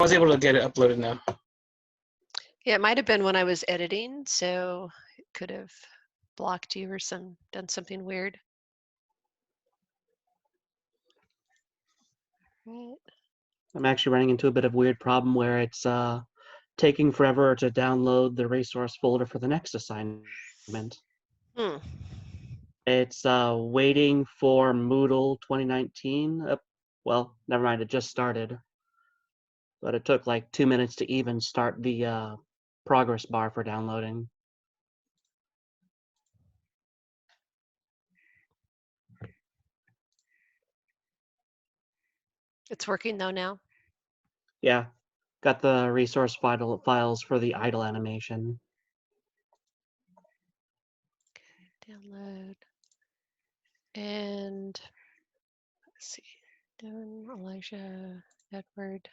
I was able to get it uploaded now. Yeah, it might have been when I was editing, so it could have blocked you or done something weird. Right. I'm actually running into a bit of a weird problem where it's taking forever to download the resource folder for the next assignment. Hmm. It's waiting for Moodle 2019. Well, never mind, it just started. But it took like 2 minutes to even start the progress bar for downloading. It's working though now. Yeah, got the resource files for the idle animation. Download. And let's see. Dylan, Elijah, Edward.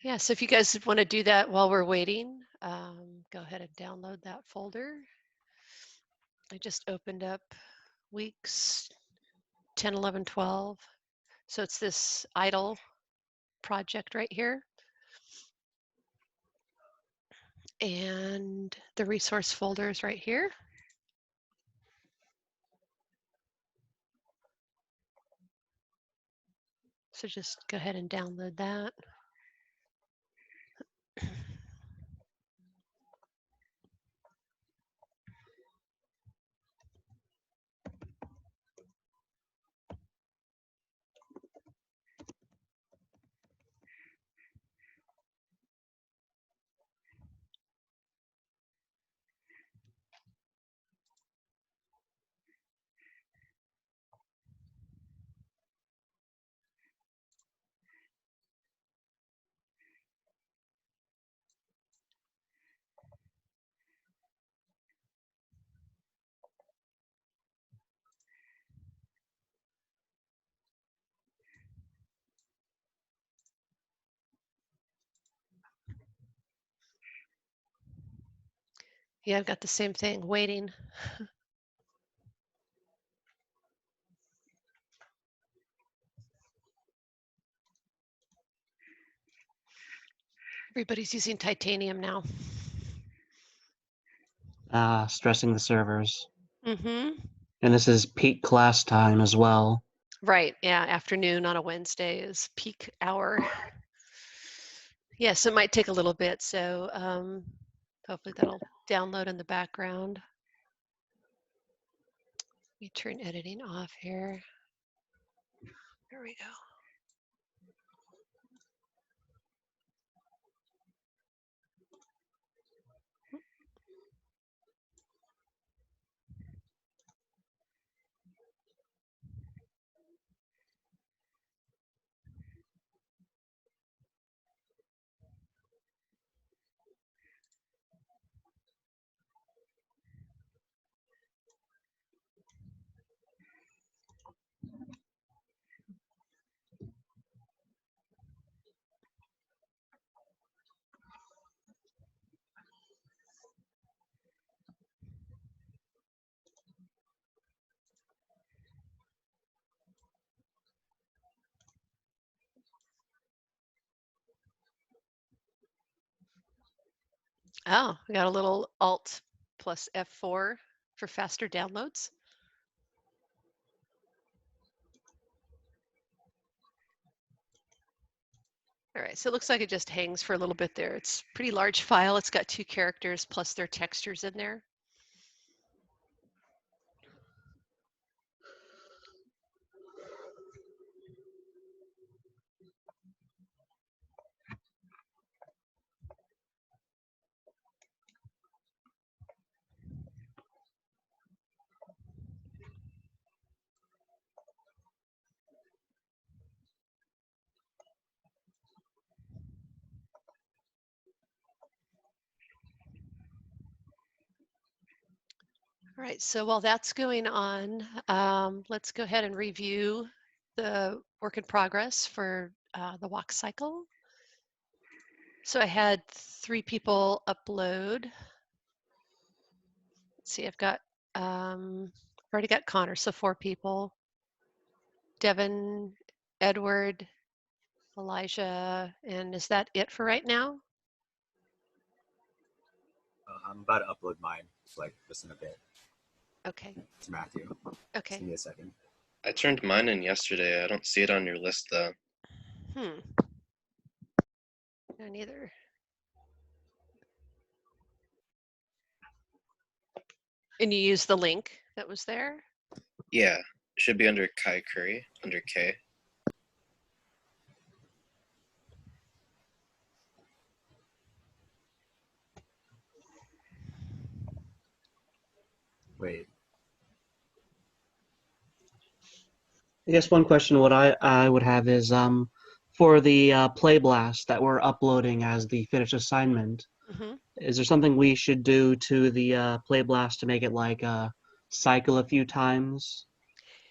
Yeah, so if you guys want to do that while we're waiting, go ahead and download that folder. I just opened up weeks 10, 11, 12. So it's this idle project right here. And the resource folder is right here. So just go ahead and download that. Yeah, I've got the same thing, waiting. Everybody's using titanium now. Stressing the servers. Mm-hmm. And this is peak class time as well. Right, yeah, afternoon on a Wednesday is peak hour. Yes, it might take a little bit, so hopefully that'll download in the background. Let me turn editing off here. There we go. Oh, we got a little Alt plus F4 for faster downloads. All right, so it looks like it just hangs for a little bit there. It's a pretty large file. It's got 2 characters plus their textures in there. All right, so while that's going on, let's go ahead and review the work in progress for the walk cycle. So I had 3 people upload. Let's see, I've already got Connor, so 4 people. Devin, Edward, Elijah, and is that it for right now? I'm about to upload mine, like just in a bit. Okay, It's Matthew. Just okay. give me a second. I turned mine in yesterday. I don't see it on your list though. No, neither. And you used the link that was there? Yeah, it should be under Kai Curry, under K. Wait. I guess one question what I would have is for the play blast that we're uploading as the finished assignment, Mm-hmm. is there something we should do to the play blast to make it like cycle a few times,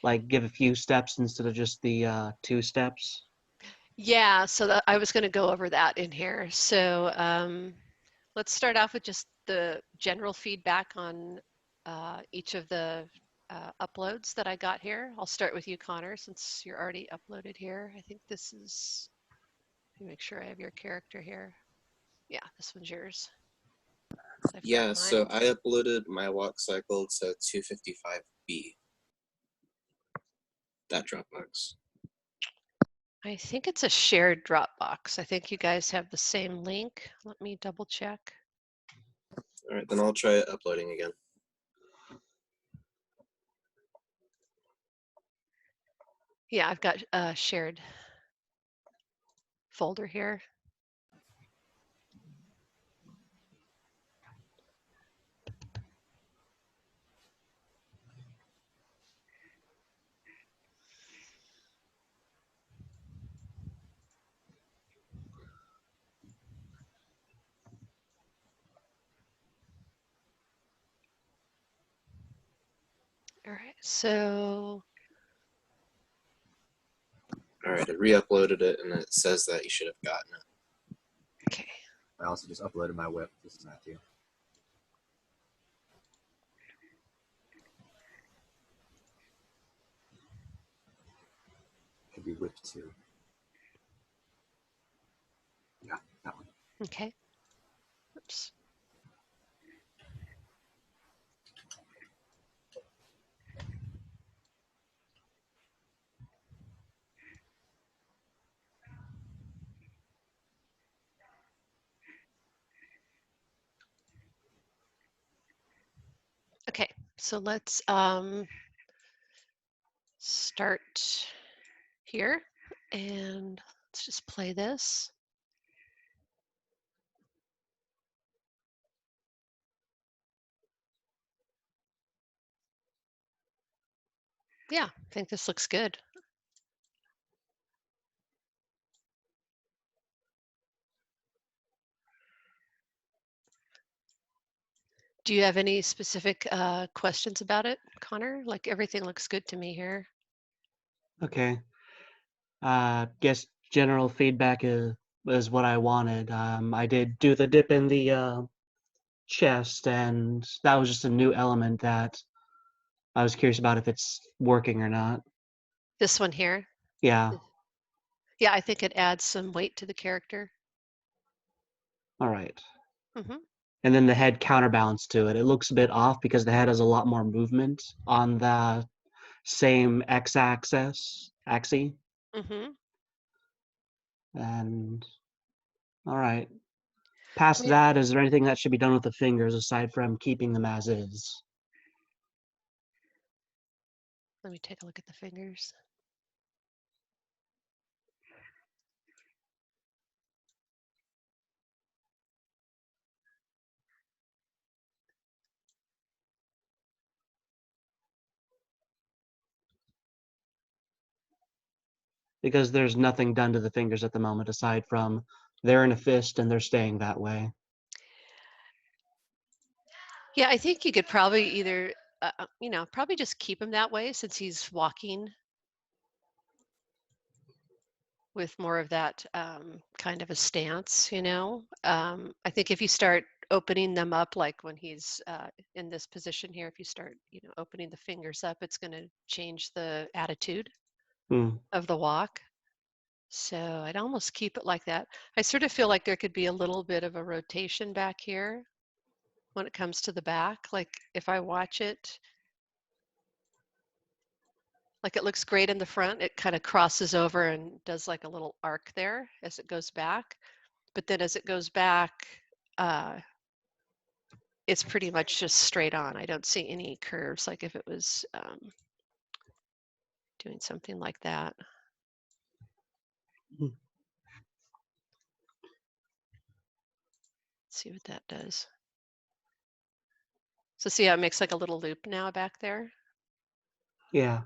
like give a few steps instead of just the 2 steps? Yeah, so I was going to go over that in here. So let's start off with just the general feedback on each of the uploads that I got here. I'll start with you, Connor, since you're already uploaded here. I think this is, let me make sure I have your character here. Yeah, this one's yours. Yeah, so I uploaded my walk cycle to 255B. That Dropbox. I think it's a shared Dropbox. I think you guys have the same link. Let me double check. All right, then I'll try uploading again. Yeah, I've got a shared folder here. All right, so. All right, I re-uploaded it and it says that you should have gotten it. Okay. I also just uploaded my whip. This is Matthew. Could be whip 2. Yeah, that one. Okay. Oops. Okay, so let's start here and let's just play this. Yeah, I think this looks good. Do you have any specific questions about it, Connor? Like everything looks good to me here. Okay. Guess general feedback is what I wanted. I did do the dip in the chest, and that was just a new element that I was curious about if it's working or not. This one here? Yeah. Yeah, I think it adds some weight to the character. All right. Mm-hmm. And then the head counterbalance to it. It looks a bit off because the head has a lot more movement on the same axis. Mm-hmm. And all right. Past Yeah. that, is there anything that should be done with the fingers aside from keeping them as is? Let me take a look at the fingers. Because there's nothing done to the fingers at the moment aside from they're in a fist and they're staying that way. Yeah, I think you could probably either you know, probably just keep him that way since he's walking with more of that kind of a stance, you know. I think if you start opening them up, like when he's in this position here, if you start, you know, opening the fingers up, it's going to change the attitude of the walk. So I'd almost keep it like that. I sort of feel like there could be a little bit of a rotation back here when it comes to the back. Like if I watch it, like it looks great in the front, it kind of crosses over and does like a little arc there as it goes back. But then as it goes back, it's pretty much just straight on. I don't see any curves like if it was doing something like that. Mm. See what that does. So see how it makes like a little loop now back there? Yeah.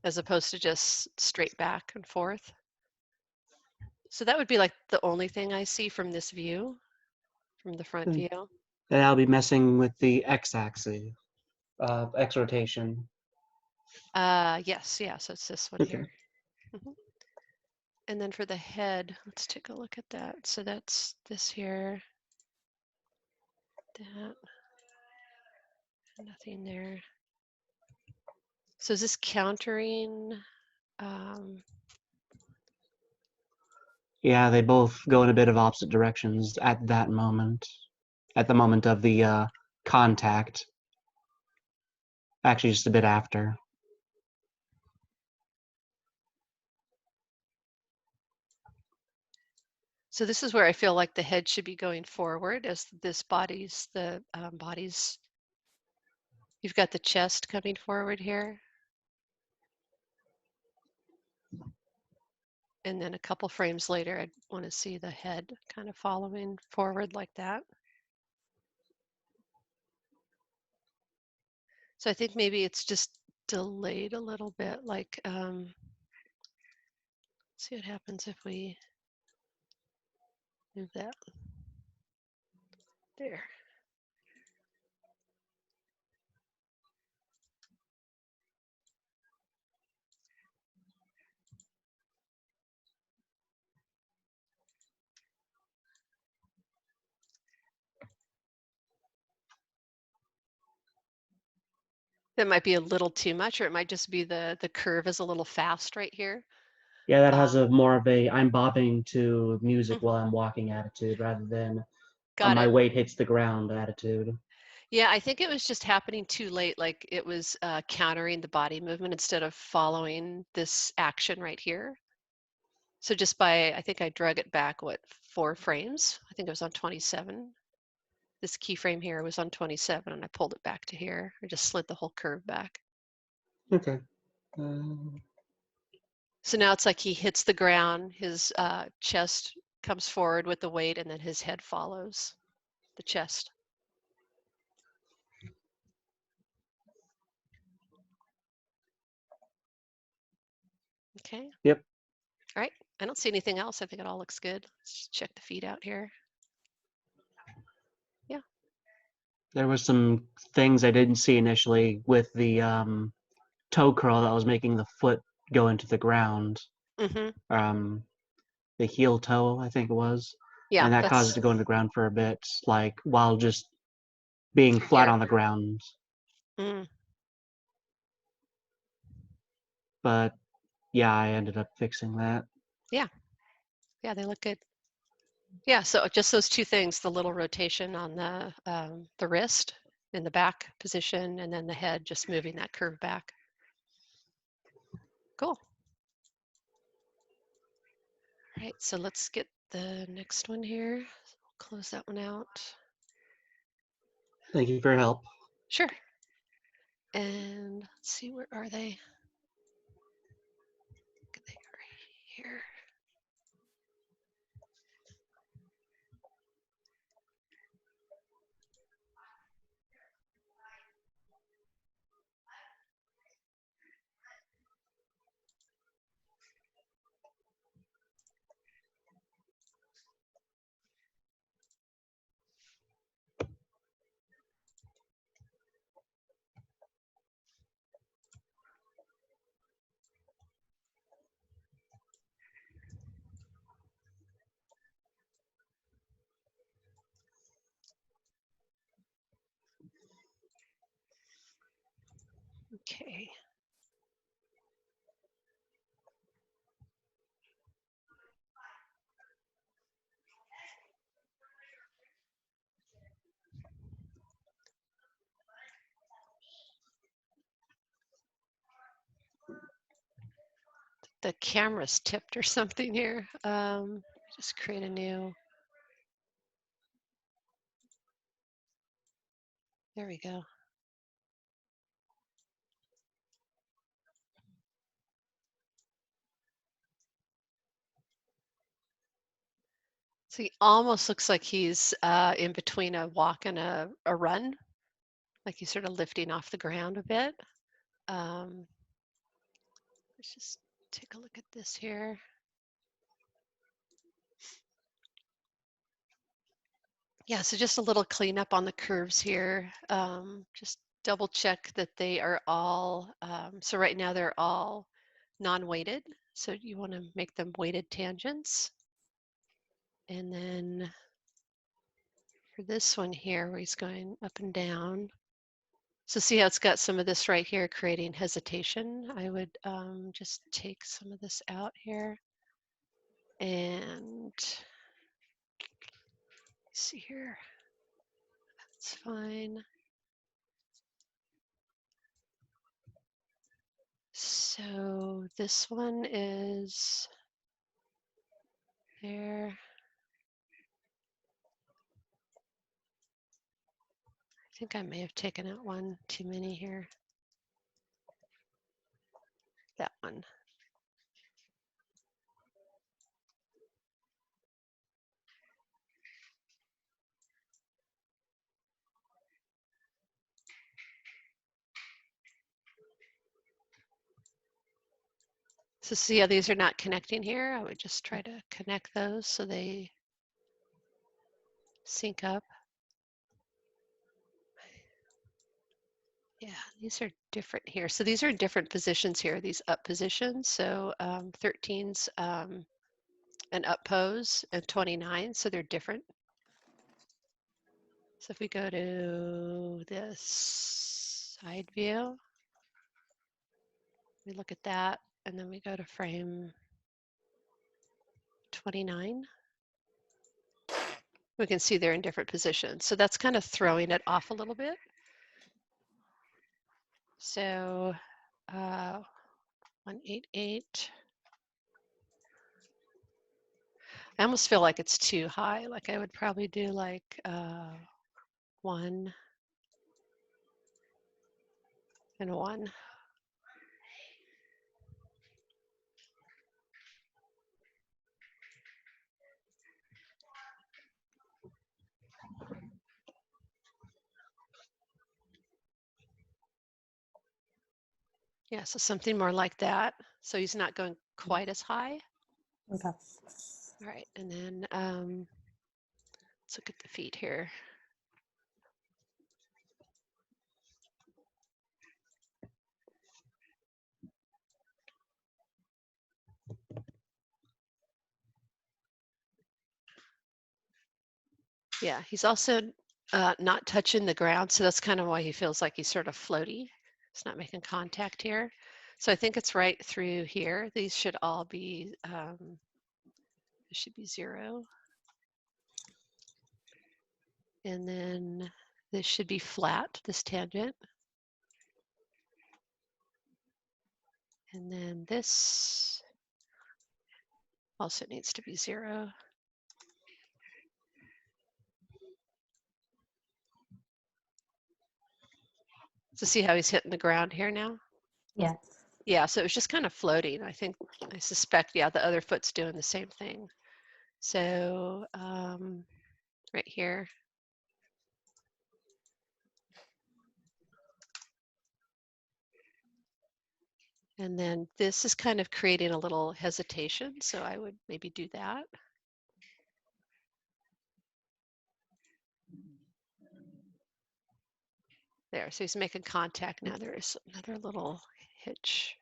As opposed to just straight back and forth. So that would be like the only thing I see from this view, from the front view. And I'll be messing with the x-axis, x rotation. Yes, yeah, so it's this one Okay. here. And then for the head, let's take a look at that. So that's this here, that, nothing there. So is this countering? Yeah, they both go in a bit of opposite directions at that moment. At the moment of the contact. Actually, just a bit after. So this is where I feel like the head should be going forward as this body's, the body's, you've got the chest coming forward here. And then a couple frames later, I'd want to see the head kind of following forward like that. So I think maybe it's just delayed a little bit, like, see what happens if we move that there. That might be a little too much, or it might just be the curve is a little fast right here. Yeah, that has a more of a I'm bobbing to music Mhm. while I'm walking attitude rather than Got my it. weight hits the ground attitude. Yeah, I think it was just happening too late. Like it was countering the body movement instead of following this action right here. So just by, I think I drug it back, what, 4 frames? I think it was on 27. This keyframe here was on 27 and I pulled it back to here. I just slid the whole curve back. Okay. So now it's like he hits the ground, his chest comes forward with the weight, and then his head follows the chest. Okay. Yep. All right. I don't see anything else. I think it all looks good. Let's just check the feet out here. Yeah. There was some things I didn't see initially with the toe curl that was making the foot go into the ground. Mm-hmm. The heel toe, I think it was. Yeah, And that caused it that's to go into the ground for a bit, like while just being flat here. on the ground. Mm. But yeah, I ended up fixing that. Yeah. Yeah, they look good. Yeah, so just those 2 things, the little rotation on the wrist in the back position, and then the head just moving that curve back. Cool. All right, so let's get the next one here. We'll close that one out. Thank you for your help. Sure. And let's see, where are they? They are here. Okay. The camera's tipped or something here. Just create a new. There we go. So he almost looks like he's in between a walk and a run, like he's sort of lifting off the ground a bit. Let's just take a look at this here. Yeah, so just a little cleanup on the curves here. Just double check that they are all, so right now they're all non-weighted. So you want to make them weighted tangents. And then for this one here, where he's going up and down. So see how it's got some of this right here creating hesitation. I would just take some of this out here. And see here. That's fine. So this one is there. I think I may have taken out one too many here. That one. So see how these are not connecting here? I would just try to connect those so they sync up. Yeah, these are different here. So these are different positions here, these up positions. So 13's an up pose and 29, so they're different. So if we go to this side view, we look at that, and then we go to frame 29. We can see they're in different positions. So that's kind of throwing it off a little bit. So 188. I almost feel like it's too high. Like I would probably do like 1 and 1. Yeah, so something more like that. So he's not going quite as high. Okay. All right, and then let's look at the feet here. Yeah, he's also not touching the ground, so that's kind of why he feels like he's sort of floaty. He's not making contact here. So I think it's right through here. These should all be, it should be 0. And then this should be flat, this tangent. And then this also needs to be 0. So see how he's hitting the ground here now? Yeah. Yeah, so it was just kind of floating. I suspect, yeah, the other foot's doing the same thing. So right here. And then this is kind of creating a little hesitation. So I would maybe do that. There, so he's making contact now. There is another little hitch.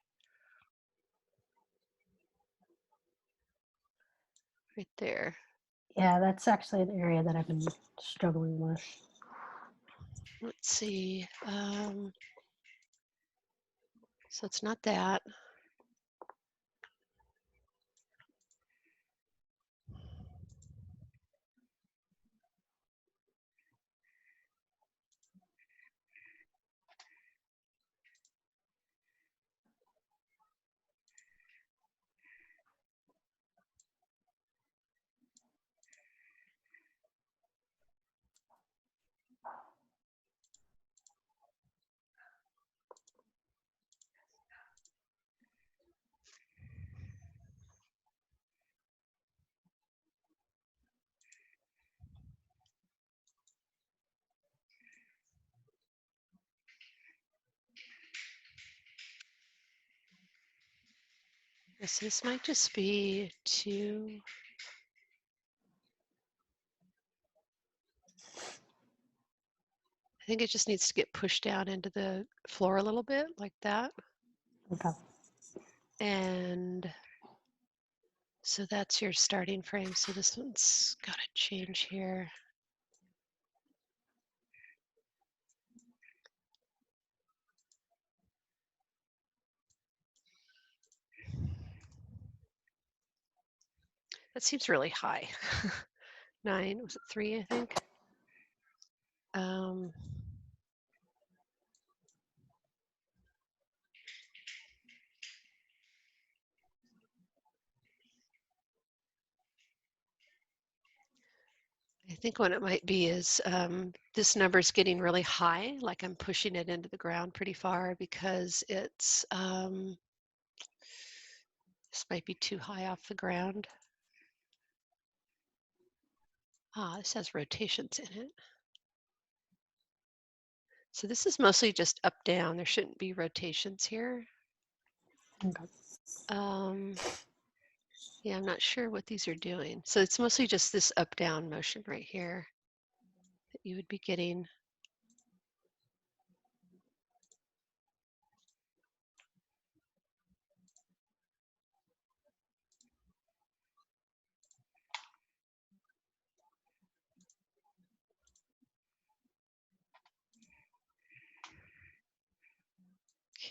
Right there. Yeah, that's actually an area that I've been struggling with. Let's see. So it's not that. So this might just be too. I think it just needs to get pushed down into the floor a little bit like that. Okay. And so that's your starting frame. So this one's got to change here. That seems really high. 9, was it 3, I think? I think what it might be is this number is getting really high, like I'm pushing it into the ground pretty far because it's, this might be too high off the ground. Ah, this has rotations in it. So this is mostly just up, down. There shouldn't be rotations here. Okay. Yeah, I'm not sure what these are doing. So it's mostly just this up, down motion right here that you would be getting.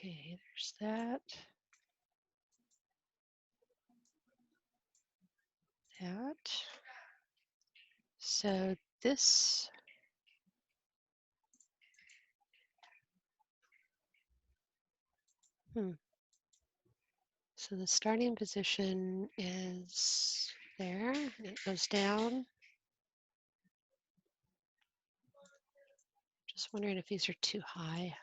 Okay, there's that. That. So this. So the starting position is there, and it goes down. Just wondering if these are too high.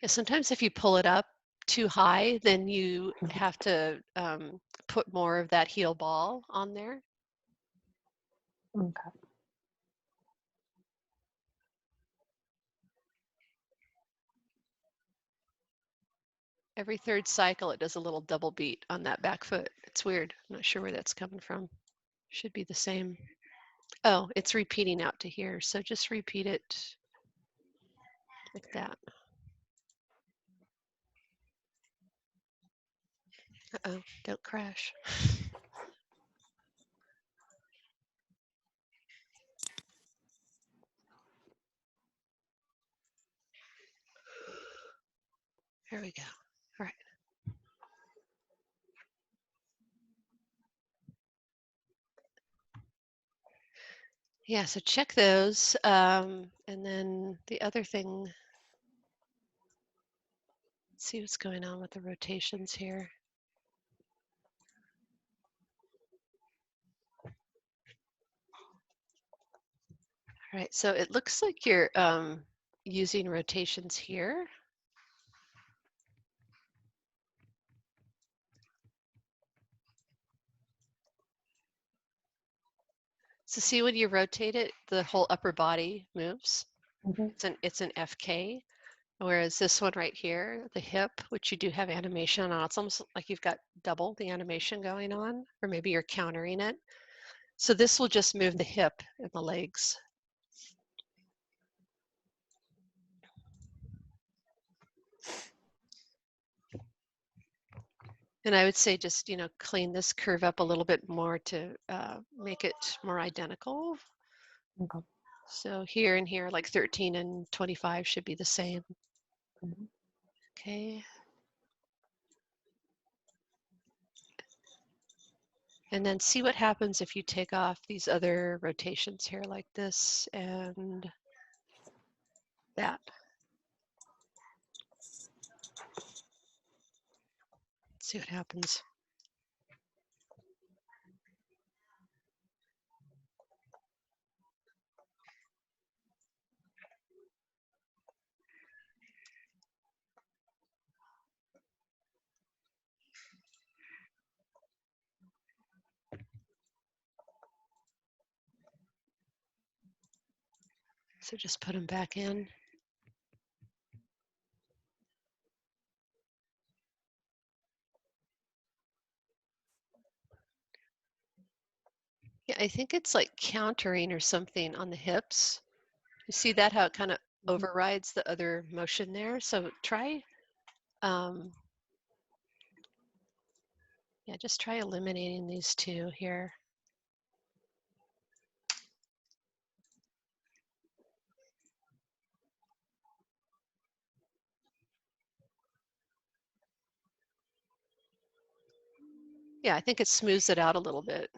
Yeah, sometimes if you pull it up too high, then you have to put more of that heel ball on there. Okay. Every third cycle, it does a little double beat on that back foot. It's weird. I'm not sure where that's coming from. Should be the same. Oh, it's repeating out to here. So just repeat it like that. Uh-oh, don't crash. There we go. All right. Yeah, so check those. And then the other thing, let's see what's going on with the rotations here. All right, so it looks like you're using rotations here. So see when you rotate it, the whole upper body moves. Mm-hmm. It's an FK, whereas this one right here, the hip, which you do have animation on, it's almost like you've got double the animation going on, or maybe you're countering it. So this will just move the hip and the legs. And I would say just, clean this curve up a little bit more to make it more identical. Okay. So here and here, like 13 and 25 should be the same. Mhm. Okay. And then see what happens if you take off these other rotations here like this and that. See what happens. So just put them back in. Yeah, I think it's like countering or something on the hips. You see that, how it kind of overrides the other motion there? So try, yeah, just try eliminating these two here. Yeah, I think it smooths it out a little bit.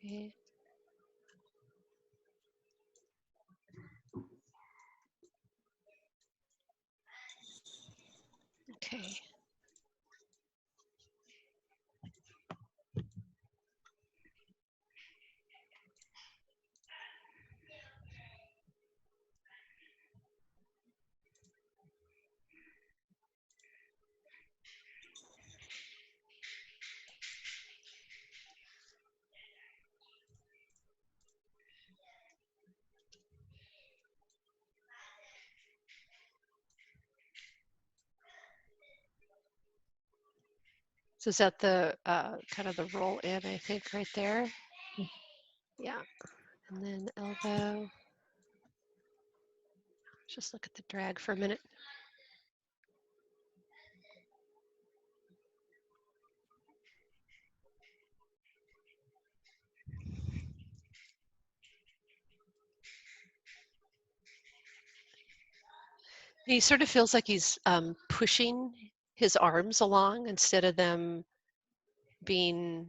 Okay. Okay. So is that the kind of the roll in, I think, right there? Yeah. And then elbow. Just look at the drag for a minute. He sort of feels like he's pushing his arms along instead of them being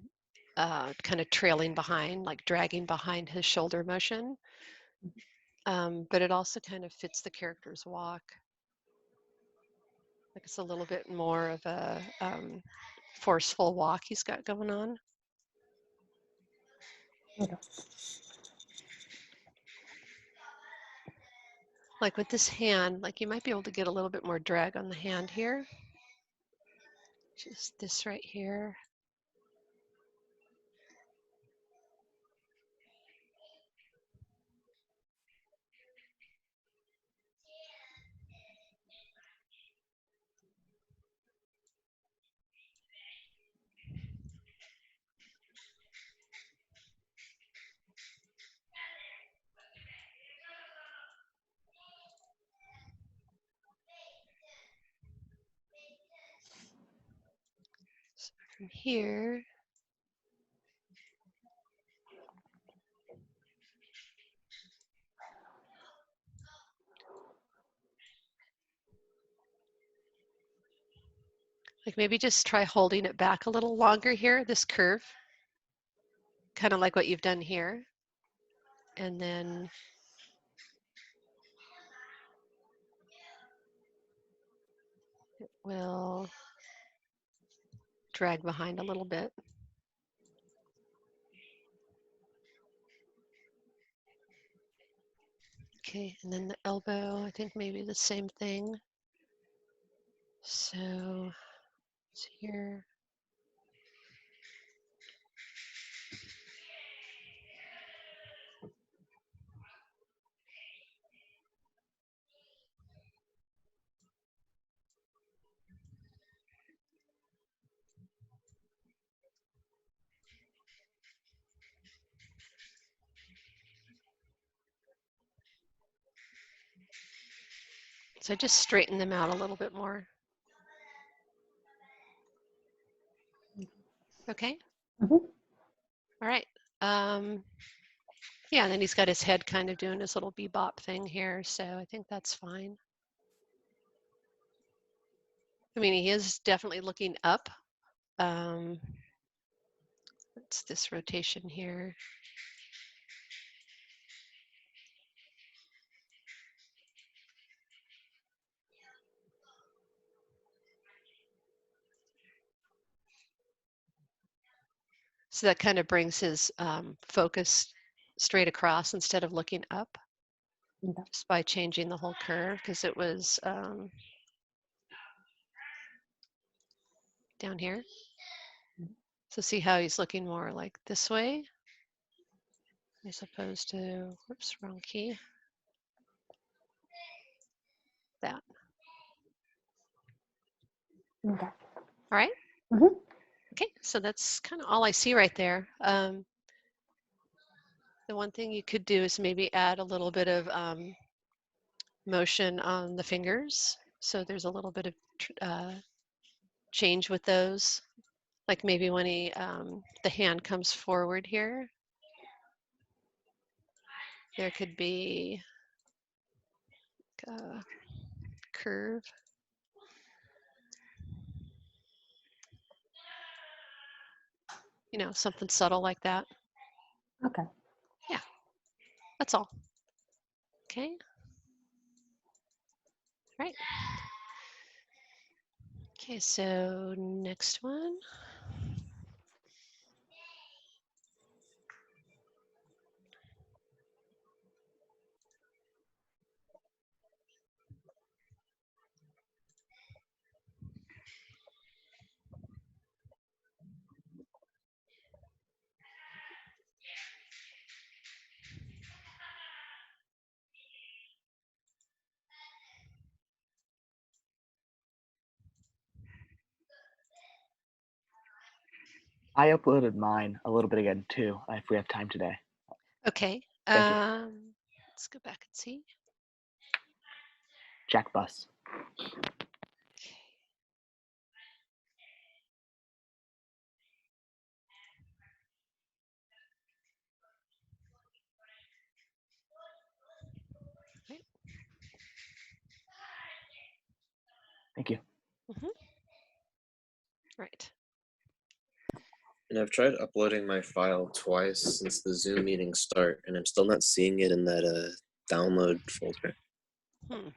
kind of trailing behind, like dragging behind his shoulder motion. But it also kind of fits the character's walk. Like it's a little bit more of a forceful walk he's got going on. Okay. Like with this hand, like you might be able to get a little bit more drag on the hand here. Just this right here. So from here, like maybe just try holding it back a little longer here, this curve, kind of like what you've done here. And then it will drag behind a little bit. Okay, and then the elbow, I think maybe the same thing. So it's here. So just straighten them out a little bit more. Okay. Mhm. All right. Yeah, and then he's got his head kind of doing his little bebop thing here, so I think that's fine. I mean, he is definitely looking up. What's this rotation here? So that kind of brings his focus straight across instead of looking up, Okay. just by changing the whole curve, because it was down here. So see how he's looking more like this way as opposed to, whoops, wrong key. That. Okay. All right. Mhm. Okay, so that's kind of all I see right there. The one thing you could do is maybe add a little bit of motion on the fingers. So there's a little bit of change with those. Like maybe when he, the hand comes forward here, there could be a curve. You know, something subtle like that. Okay. Yeah, that's all. Okay. Right. Okay, so next one. I uploaded mine a little bit again too, if we have time today. Okay. Thank you. Let's go back and see. Jack Bus. Right. Thank you. Mm-hmm. Right. And I've tried uploading my file twice since the Zoom meeting start, and I'm still not seeing it in that download folder. Hmm.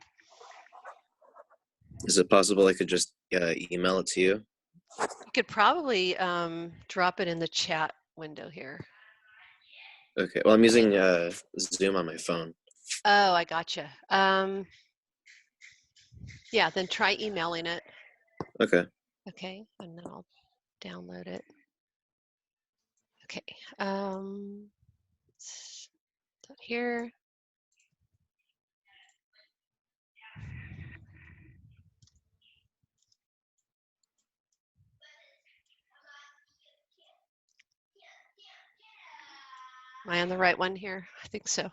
Is it possible I could just email it to you? You could probably drop it in the chat window here. Okay. Well, I'm using Zoom on my phone. Oh, I gotcha. Yeah, then try emailing it. Okay. Okay, and then I'll download it. Okay. Put here. Am I on the right one here? I think so.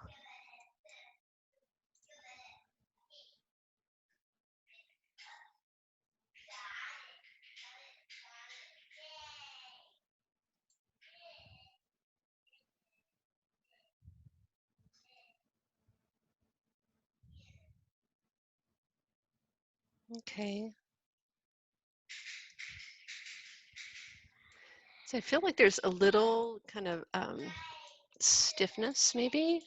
Okay. So I feel like there's a little kind of stiffness maybe.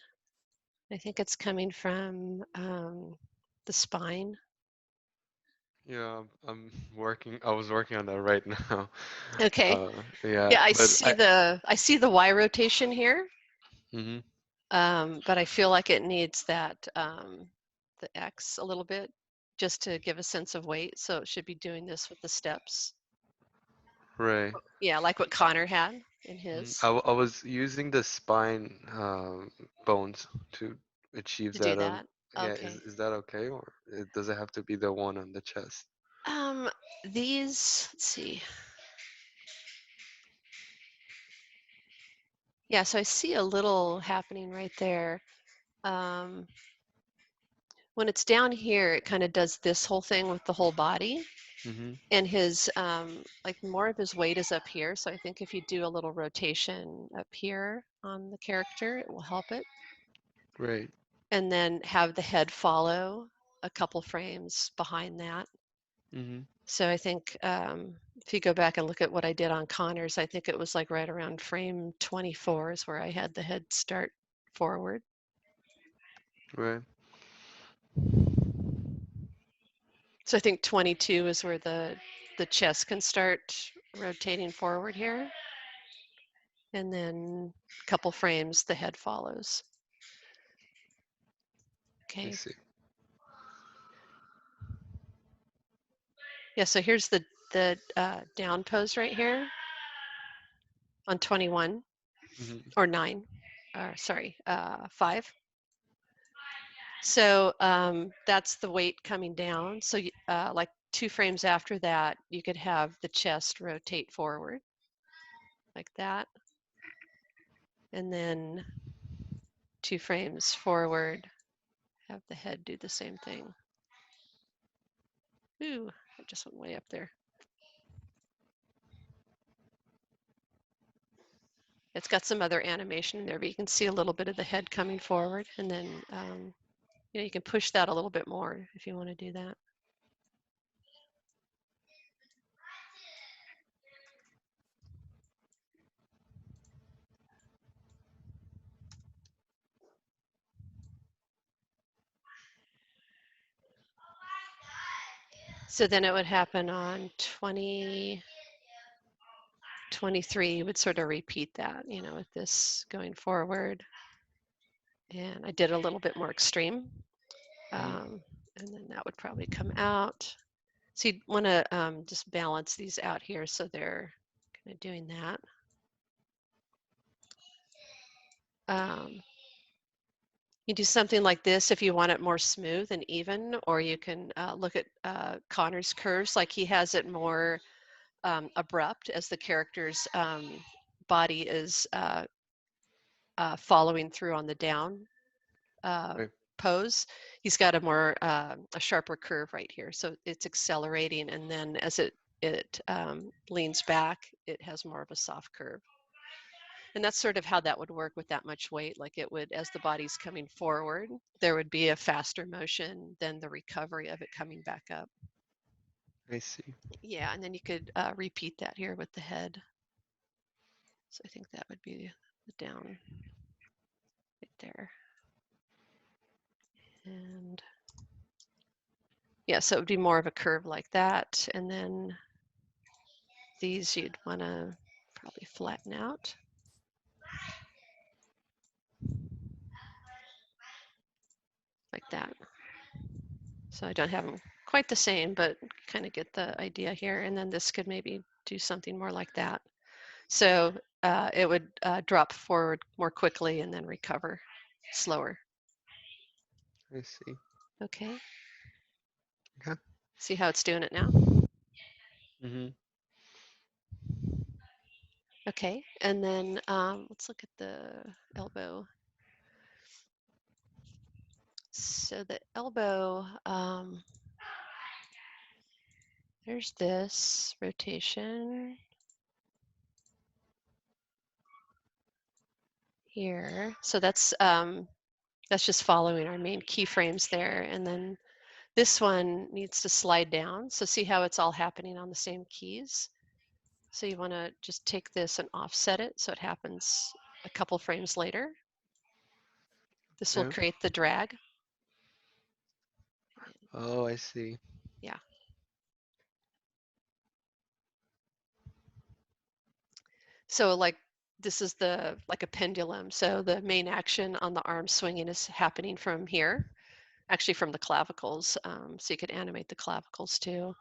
I think it's coming from the spine. Yeah, I'm working. I was working on that right now. Okay. Yeah, Yeah, I but see the Y rotation here, mhm. but I feel like it needs that the X a little bit just to give a sense of weight. So it should be doing this with the steps. Right. Yeah, like what Connor had in his I was using the spine bones to achieve to do that. that. Yeah, Okay. is that okay, or does it have to be the one on the chest? These, let's see. Yeah, so I see a little happening right there. When it's down here, it kind of does this whole thing with the whole body. And his, like more of his weight is up here. So I think if you do a little rotation up here on the character, it will help it. Right. And then have the head follow a couple frames behind that. Mm-hmm. So I think if you go back and look at what I did on Connors, I think it was like right around frame 24 is where I had the head start forward. Right. So I think 22 is where the chest can start rotating forward here. And then a couple frames, the head follows. I Okay. see. Yeah, so here's the down pose right here on 21 Mm-hmm. or 9, or sorry, 5. So that's the weight coming down. So like 2 frames after that, you could have the chest rotate forward like that. And then 2 frames forward, have the head do the same thing. Ooh, I just went way up there. It's got some other animation in there, but you can see a little bit of the head coming forward. And then, you know, you can push that a little bit more if you want to do that. So then it would happen on 20, 23, you would sort of repeat that, you know, with this going forward. And I did a little bit more extreme. And then that would probably come out. So you want to just balance these out here so they're kind of doing that. You do something like this if you want it more smooth and even, or you can look at Connor's curves, like he has it more abrupt as the character's body is following through on the down Right. pose. He's got a more a sharper curve right here, so it's accelerating, and then as it leans back, it has more of a soft curve. And that's sort of how that would work with that much weight. Like it would, as the body's coming forward, there would be a faster motion than the recovery of it coming back up. I see. Yeah, and then you could repeat that here with the head. So I think that would be the down right there. And yeah, so it would be more of a curve like that. And then these you'd want to probably flatten out. Like that. So I don't have them quite the same, but kind of get the idea here. And then this could maybe do something more like that. So it would drop forward more quickly and then recover slower. I see. Okay. Okay. See how it's doing it now? Mm-hmm. Okay. And then let's look at the elbow. So the elbow, there's this rotation here. So that's just following our main keyframes there. And then this one needs to slide down. So see how it's all happening on the same keys. So you want to just take this and offset it so it happens a couple frames later. This will Yeah. create the drag. Oh, I see. Yeah. So like this is like a pendulum. So the main action on the arm swinging is happening from here, actually from the clavicles. So you could animate the clavicles too.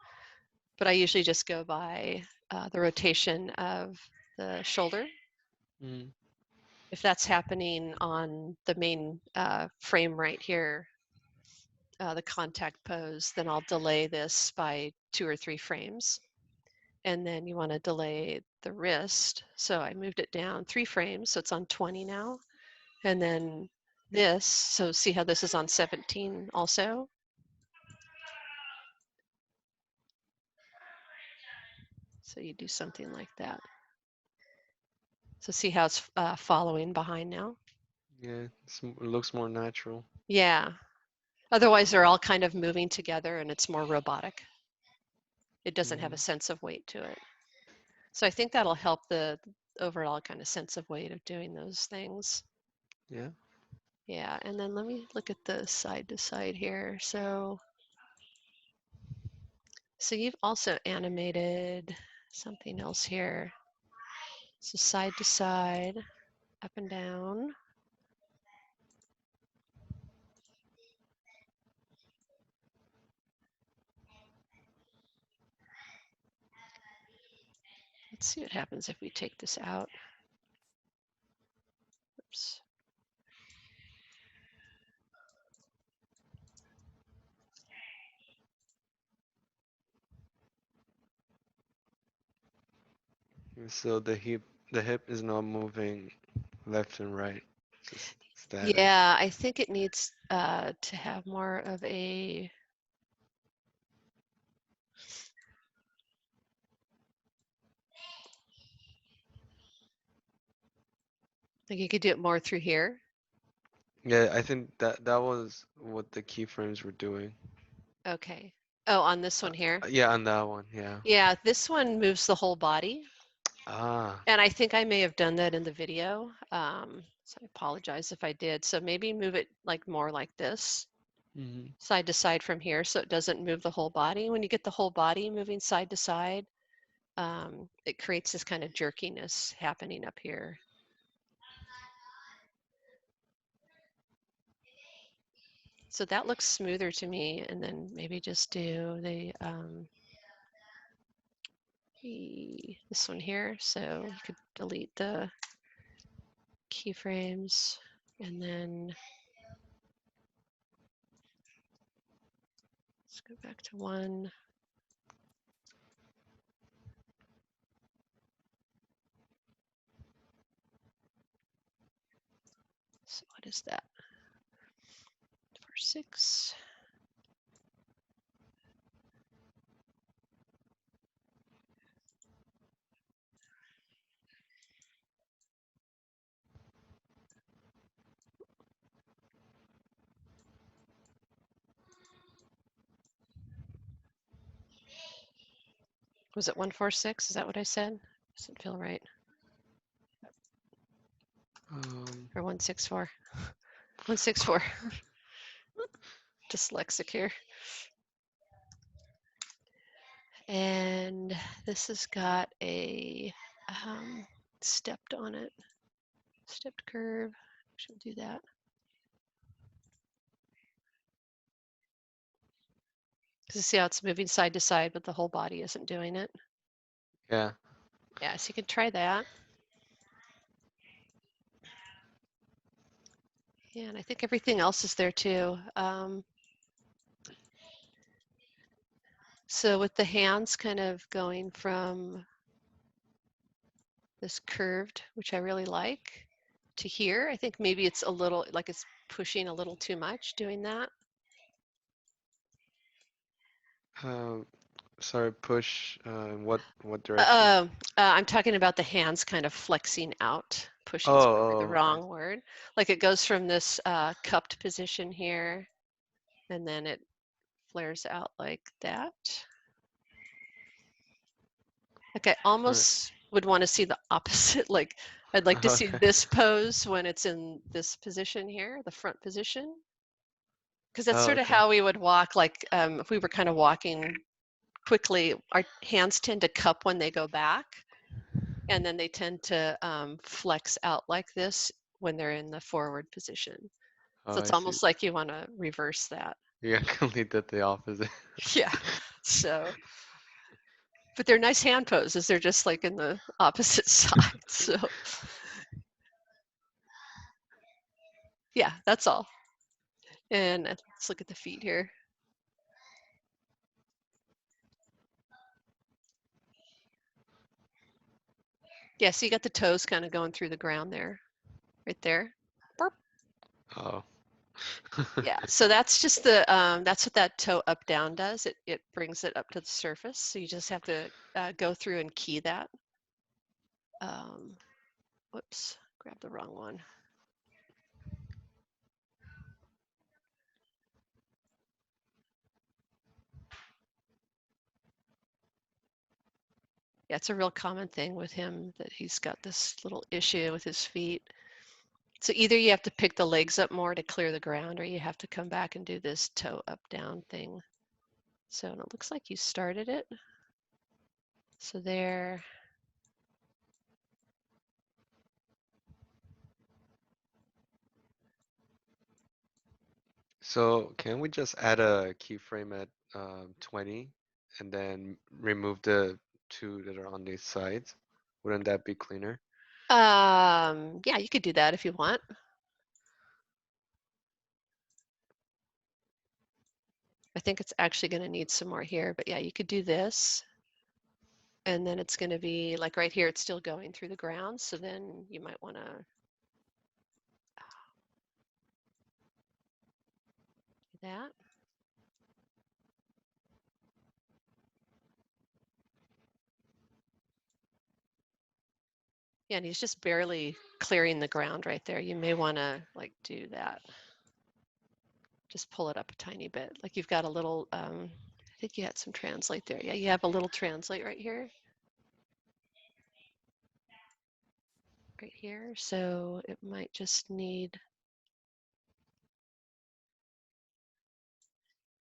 But I usually just go by the rotation of the shoulder. Mm. If that's happening on the main frame right here, the contact pose, then I'll delay this by 2 or 3 frames. And then you want to delay the wrist. So I moved it down 3 frames, so it's on 20 now. And then this, so see how this is on 17 also? So you do something like that. So see how it's following behind now? Yeah, it looks more natural. Yeah. Otherwise, they're all kind of moving together and it's more robotic. It doesn't have a sense of weight to it. So I think that'll help the overall kind of sense of weight of doing those things. Yeah. Yeah, and then let me look at the side to side here. So you've also animated something else here. So side to side, up and down. Let's see what happens if we take this out. Oops. So the hip is not moving left and right. It's just static. Yeah, I think it needs to have more of a like you could do it more through here. Yeah, I think that was what the keyframes were doing. Okay. Oh, on this one here. Yeah, on that one. Yeah. Yeah, this one moves the whole body. Ah. And I think I may have done that in the video. So I apologize if I did. So maybe move it like more like this, side to side from here, so it doesn't move the whole body. When you get the whole body moving side to side, it creates this kind of jerkiness happening up here. So that looks smoother to me. And then maybe just do this one here. So you could delete the keyframes and then let's go back to one. So what is that? 4, 6. Was it 1, 4, 6? Is that what I said? Doesn't feel right. Or 1, 6, 4. 1, 6, 4. Dyslexic here. And this has got a stepped on it. Stepped curve. Should do that. Because see how it's moving side to side, but the whole body isn't doing it. Yeah. Yeah, so you can try that. Yeah, and I think everything else is there too. So with the hands kind of going from this curved, which I really like, to here, I think maybe it's a little, like it's pushing a little too much doing that. Sorry, push. What direction? I'm talking about the hands kind of flexing out. Pushing is probably the Oh, wrong word. Like it goes from this cupped position here, and then it flares out like that. Like I almost would want to see the opposite. Like I'd like to see Okay. this pose when it's in this position here, the front position. Because that's sort of Okay. how we would walk. Like if we were kind of walking quickly, our hands tend to cup when they go back. And then they tend to flex out like this when they're in the forward position. Oh, So it's I see. almost like you want to reverse that. You actually did the opposite. Yeah. So, but they're nice hand poses. They're just like in the opposite side. So, yeah, that's all. And let's look at the feet here. Yeah, so you got the toes kind of going through the ground there, right there. Burp. Oh. Yeah, so that's just the that's what that toe up down does. It brings it up to the surface. So you just have to go through and key that. Whoops, grabbed the wrong one. Yeah, it's a real common thing with him that he's got this little issue with his feet. So either you have to pick the legs up more to clear the ground, or you have to come back and do this toe up down thing. So and it looks like you started it. So there. So can we just add a keyframe at 20 and then remove the two that are on these sides? Wouldn't that be cleaner? Yeah, you could do that if you want. I think it's actually going to need some more here, but yeah, you could do this. And then it's going to be like right here, it's still going through the ground. So then you might want to do that. Yeah, and he's just barely clearing the ground right there. You may want to like do that. Just pull it up a tiny bit. Like you've got a little, I think you had some translate there. Yeah, you have a little translate right here. Right here. So it might just need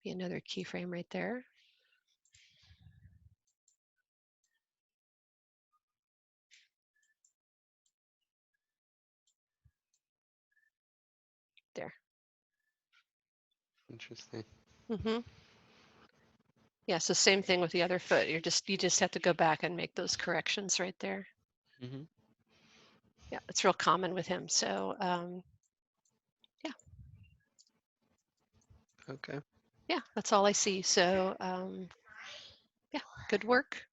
be another keyframe right there. There. Interesting. Mm-hmm. Yeah, so same thing with the other foot. You just have to go back and make those corrections right there. Mm-hmm. Yeah, it's real common with him. So yeah. Okay. Yeah, that's all I see. So yeah, good work.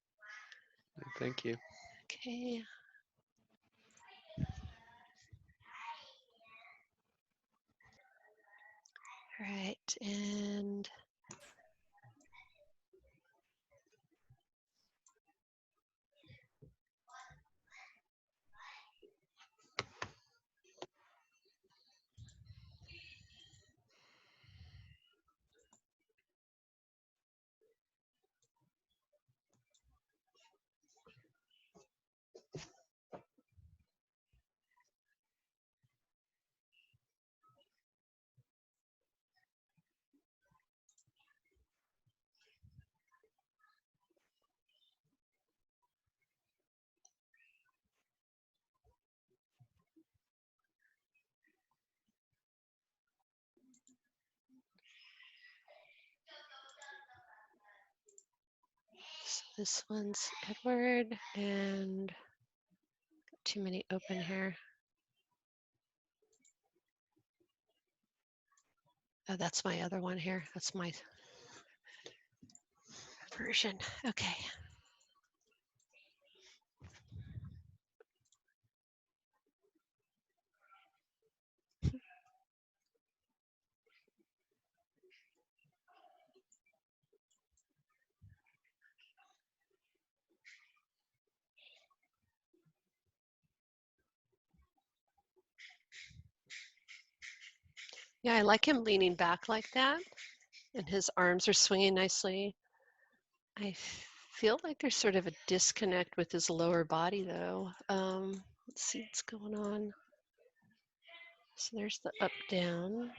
Thank you. Okay. All right, and so this one's Edward, and too many open here. Oh, that's my other one here. That's my version. Okay. Yeah, I like him leaning back like that, and his arms are swinging nicely. I feel like there's sort of a disconnect with his lower body, though. Let's see what's going on. So there's the up down.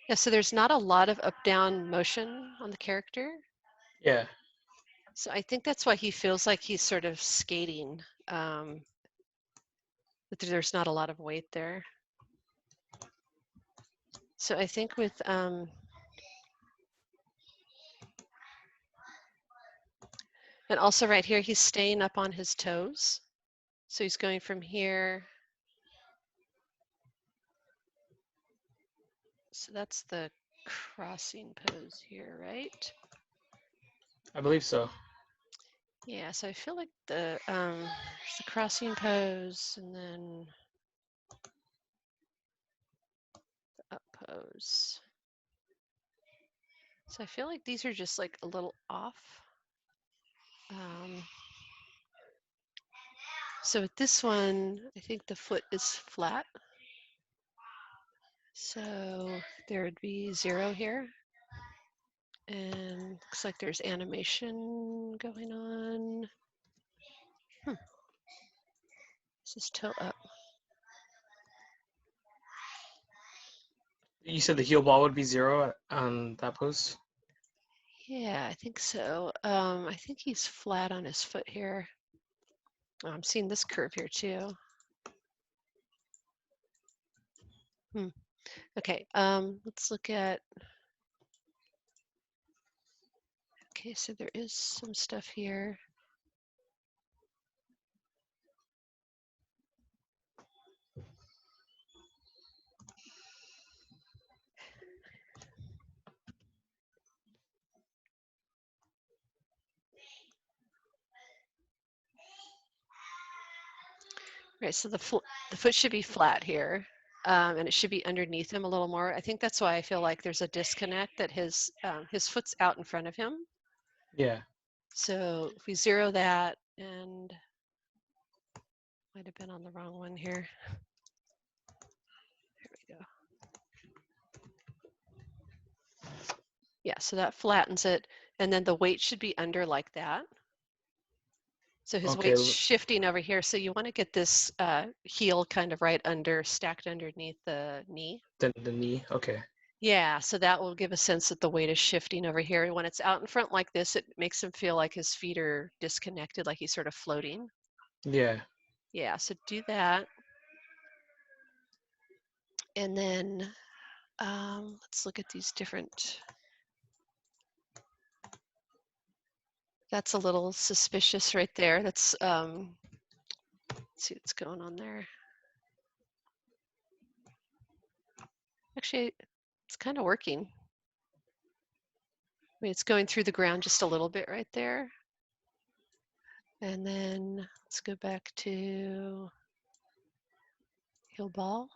Yeah, so there's not a lot of up down motion on the character. Yeah. So I think that's why he feels like he's sort of skating. That there's not a lot of weight there. So I think with and also right here, he's staying up on his toes. So he's going from here. So that's the crossing pose here, right? I believe so. Yeah, so I feel like there's the crossing pose and then the up pose. So I feel like these are just like a little off. So with this one, I think the foot is flat. So there would be 0 here. And looks like there's animation going on. This is toe up. You said the heel ball would be 0 on that pose? Yeah, I think so. I think he's flat on his foot here. Oh, I'm seeing this curve here too. Okay, let's look at, okay, so there is some stuff here. Right, so the foot should be flat here, and it should be underneath him a little more. I think that's why I feel like there's a disconnect, that his foot's out in front of him. Yeah. So if we 0 that, and might have been on the wrong one here. There we go. Yeah, so that flattens it, and then the weight should be under like that. So his Okay. weight's shifting over here. So you want to get this heel kind of right under, stacked underneath the knee. The knee. Okay. Yeah, so that will give a sense that the weight is shifting over here. And when it's out in front like this, it makes him feel like his feet are disconnected, like he's sort of floating. Yeah. Yeah, so do that. And then let's look at these different. That's a little suspicious right there. That's, let's see what's going on there. Actually, it's kind of working. I mean, it's going through the ground just a little bit right there. And then let's go back to heel ball.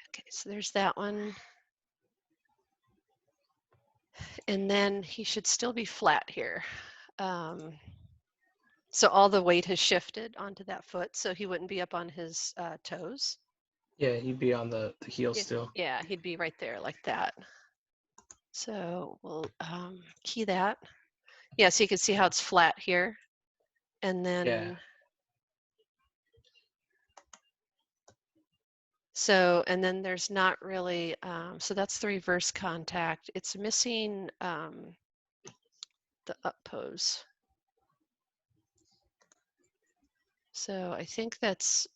Okay, so there's that one. And then he should still be flat here. So all the weight has shifted onto that foot, so he wouldn't be up on his toes. Yeah, he'd be on the heel still. Yeah, he'd be right there like that. So we'll key that. Yeah, so you can see how it's flat here. And then, Yeah. so, and then there's not really, so that's the reverse contact. It's missing the up pose. So I think that's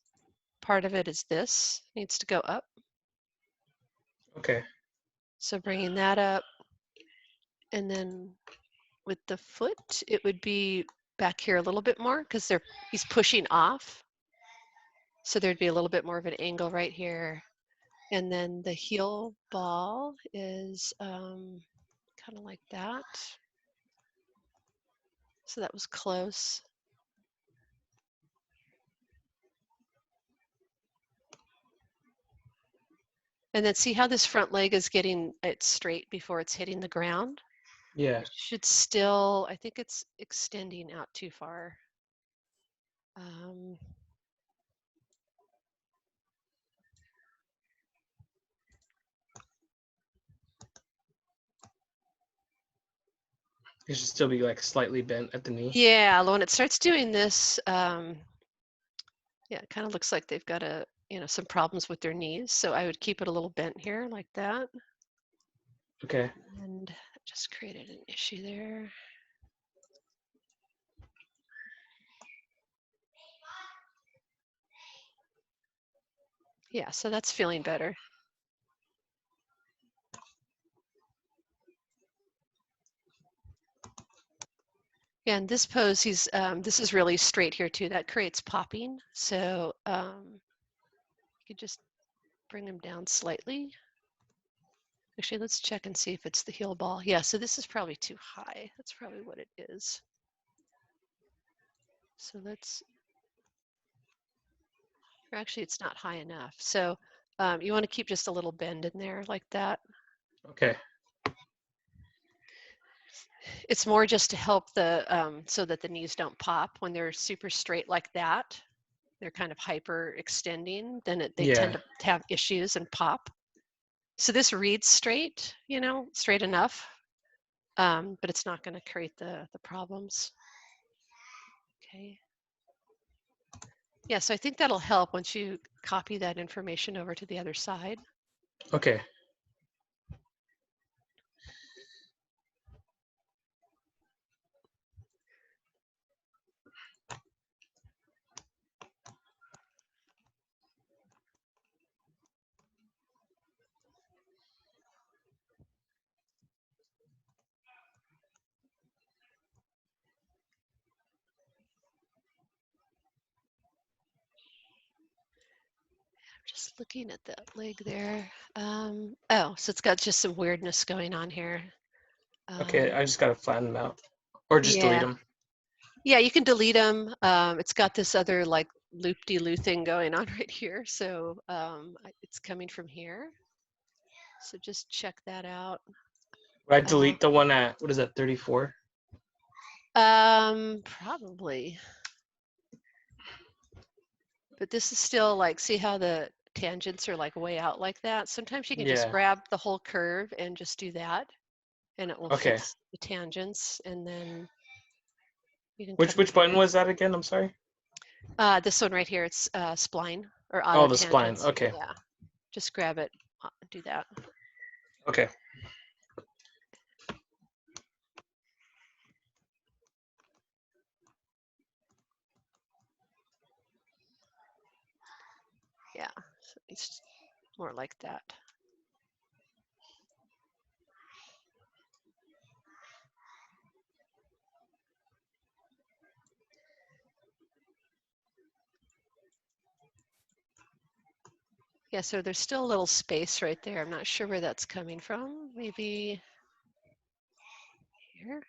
part of it is this needs to go up. Okay. So bringing that up, and then with the foot, it would be back here a little bit more because he's pushing off. So there'd be a little bit more of an angle right here. And then the heel ball is kind of like that. So that was close. And then see how this front leg is getting it straight before it's hitting the ground? Yeah. It should still, I think it's extending out too far. It should still be like slightly bent at the knee. Yeah, when it starts doing this, yeah, it kind of looks like they've got some problems with their knees. So I would keep it a little bent here like that. Okay. And just created an issue there. Yeah, so that's feeling better. Yeah, in this pose, this is really straight here too. That creates popping. So You could just bring them down slightly. Actually, let's check and see if it's the heel ball. Yeah, so this is probably too high. That's probably what it is. So let's, or actually it's not high enough. So you want to keep just a little bend in there like that. Okay. It's more just to help the, so that the knees don't pop when they're super straight like that. They're kind of hyper extending, then they tend Yeah. to have issues and pop. So this reads straight, you know, straight enough, but it's not going to create the problems. Okay. Yeah, so I think that'll help once you copy that information over to the other side. Okay. Just looking at that leg there. Oh, so it's got just some weirdness going on here. Okay. I just gotta flatten them out, or just delete Yeah. them. Yeah, you can delete them. It's got this other like loop-de-loo thing going on right here. So it's coming from here. So just check that out. Would I delete the one at, what is that, 34? Probably. But this is still like, see how the tangents are like way out like that? Sometimes you can just Yeah. grab the whole curve and just do that, and it will Okay. fix the tangents, and then you can Which button was that again? I'm sorry. this one right here, it's spline or Oh, auto the spline. tangents. Okay. Yeah, just grab it, do that. Okay. Yeah, so it's more like that. Yeah, so there's still a little space right there. I'm not sure where that's coming from. Maybe here.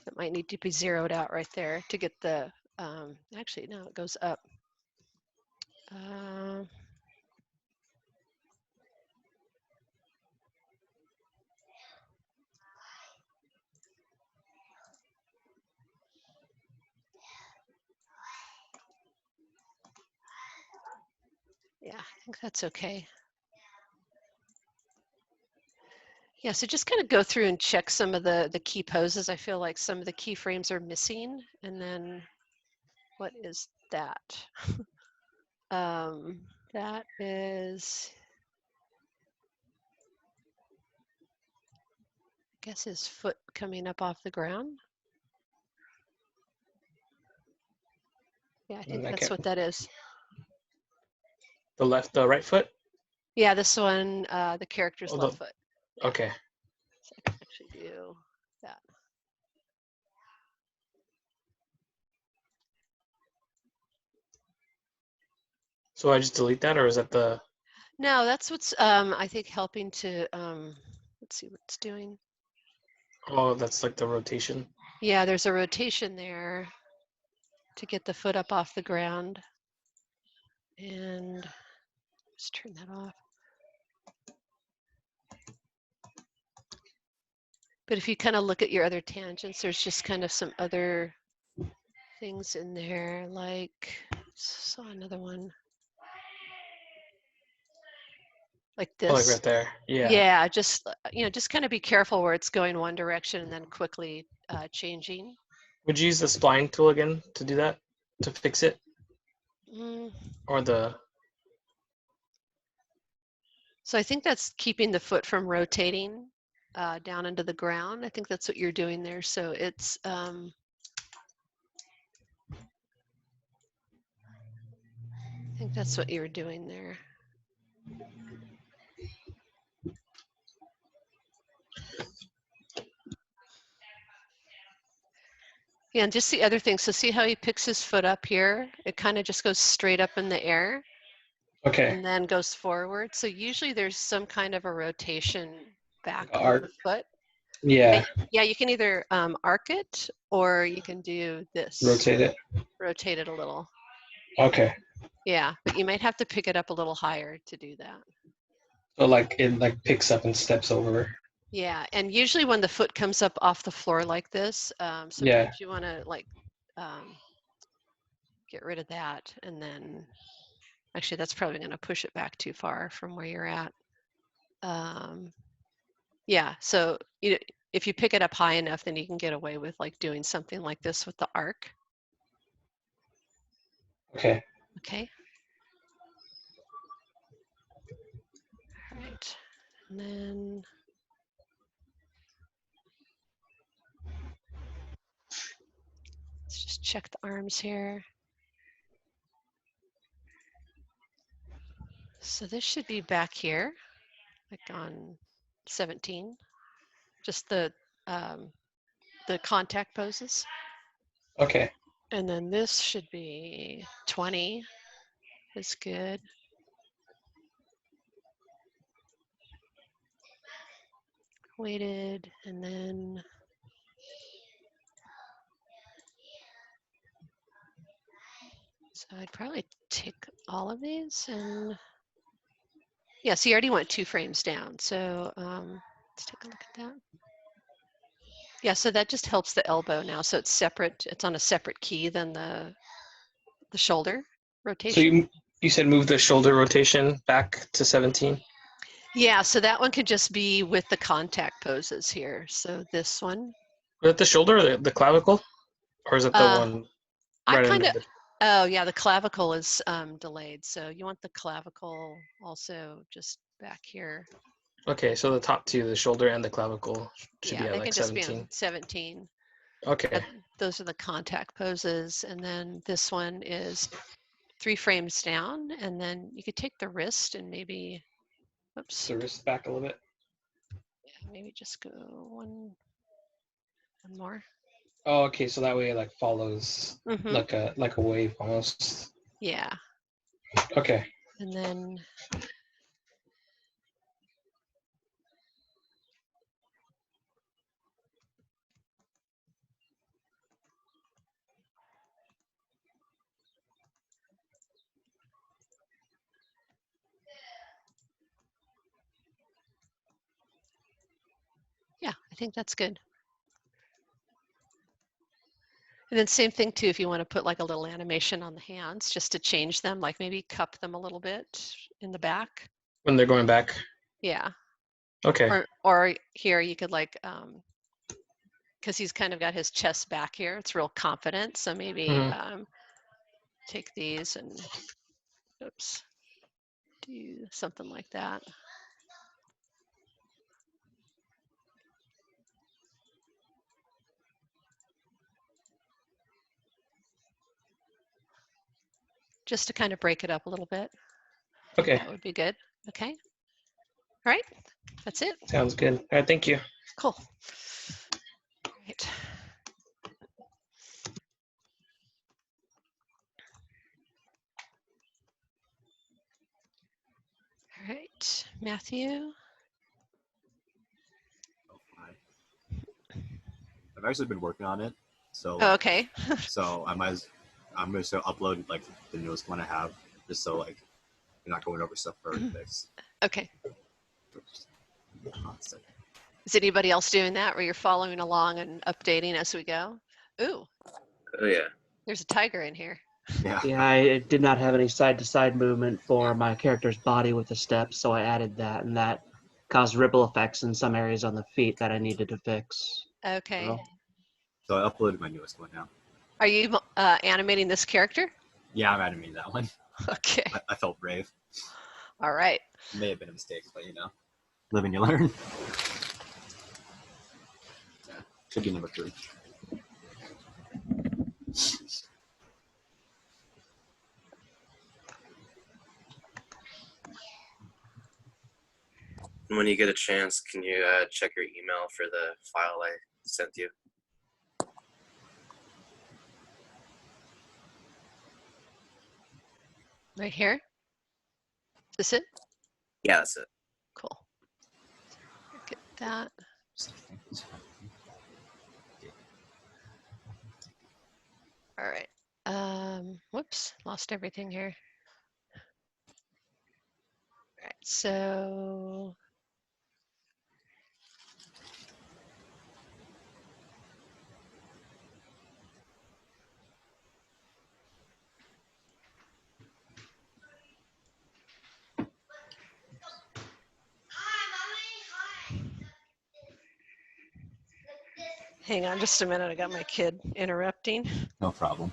It might need to be zeroed out right there to get the, actually, no, it goes up. Yeah, I think that's okay. Yeah, so just kind of go through and check some of the key poses. I feel like some of the keyframes are missing. And then what is that? That is, I guess his foot coming up off the ground. Yeah, I think that's what that is. The right foot? Yeah, this one, the character's Oh, left foot. Yeah. Okay. So I can actually do that. So I just delete that, or is that the? No, that's what's I think helping to let's see what it's doing. Oh, that's like the rotation. Yeah, there's a rotation there to get the foot up off the ground. And just turn that off. But if you kind of look at your other tangents, there's just kind of some other things in there, like, saw another one. Like this. Oh, like right there. Yeah. Yeah, just, you know, just kind of be careful where it's going one direction and then quickly changing. Would you use the spline tool again to do that, to fix it? Or the? So I think that's keeping the foot from rotating down into the ground. I think that's what you're doing there. So it's, I think that's what you're doing there. Yeah, and just the other thing. So see how he picks his foot up here? It kind of just goes straight up in the air Okay. and then goes forward. So usually there's some kind of a rotation back of Arc. the foot. Yeah. Yeah, you can either arc it or you can do this. Rotate it. Rotate it a little. Okay. Yeah, but you might have to pick it up a little higher to do that. So like it like picks up and steps over. Yeah, and usually when the foot comes up off the floor like this, sometimes you want to like get rid of that, and then actually that's probably going to push it back too far from where you're at. Yeah, so if you pick it up high enough, then you can get away with like doing something like this with the arc. Okay. Okay. All right, and then let's just check the arms here. So this should be back here, like on 17, just the contact poses. Okay. And then this should be 20 is good. Weighted, and then so I'd probably take all of these and yeah, so you already went 2 frames down. So let's take a look at that. Yeah, so that just helps the elbow now. So it's separate, it's on a separate key than the shoulder rotation. So you said move the shoulder rotation back to 17? Yeah, so that one could just be with the contact poses here. So this one. Is it the shoulder or the clavicle? Or is it the one I right kind under of, oh yeah, the clavicle is delayed. So you want the clavicle also just back here. Okay, so the top two, the shoulder and the clavicle, should Yeah, be they at like can just be 17. on 17. Okay. Those are the contact poses. And then this one is 3 frames down. And then you could take the wrist and maybe, oops, The wrist back a little bit. maybe just go one more. Oh, okay. So that way it like follows like a wave almost. Yeah. Okay. And then yeah, I think that's good. And then same thing too, if you want to put like a little animation on the hands just to change them, like maybe cup them a little bit in the back. When they're going back. Yeah. Okay. Or here you could like, because he's kind of got his chest back here. It's real confident. So maybe take these and, oops, do something like that. Just to kind of break it up a little bit. Okay. That would be good. Okay. All right. That's it. Sounds good. All right. Thank you. Cool. Right. All right, Matthew. I've actually been working on it, so Oh, okay. so I'm going to upload like the newest one I have, just so like you're not going over stuff for fix. Okay. Is anybody else doing that where you're following along and updating as we go? Ooh. Oh yeah. There's a tiger in here. Yeah. Yeah, I did not have any side-to-side movement for my character's body with the steps, so I added that, and that caused ripple effects in some areas on the feet that I needed to fix. Okay. So I uploaded my newest one now. Are you animating this character? Yeah, I'm animating that one. Okay. I felt brave. All right. It may have been a mistake, but you know, live and you learn. Yeah, should be number 3. When you get a chance, can you check your email for the file I sent you? Right here? Is this it? Yeah, that's it. Cool. Get that. All right. Whoops, lost everything here. All right, so hang on just a minute. I got my kid interrupting. No problem.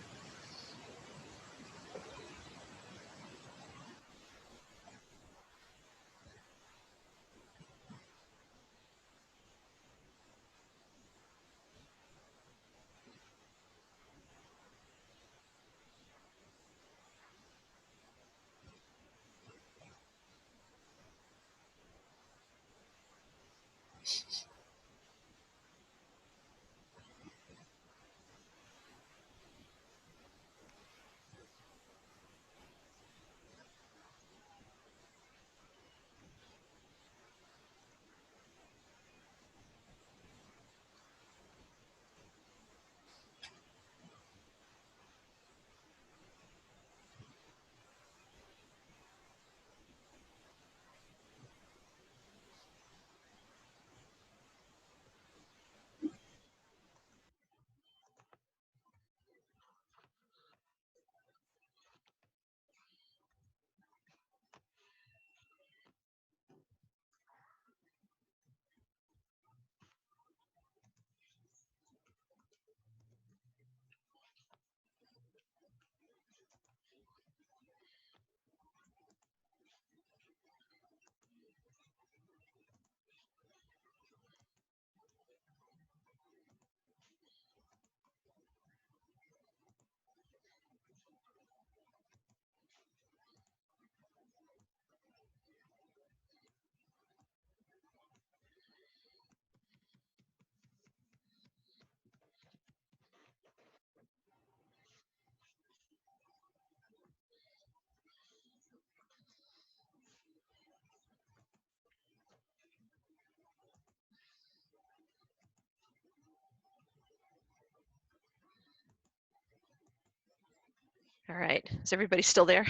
All right, is everybody still there?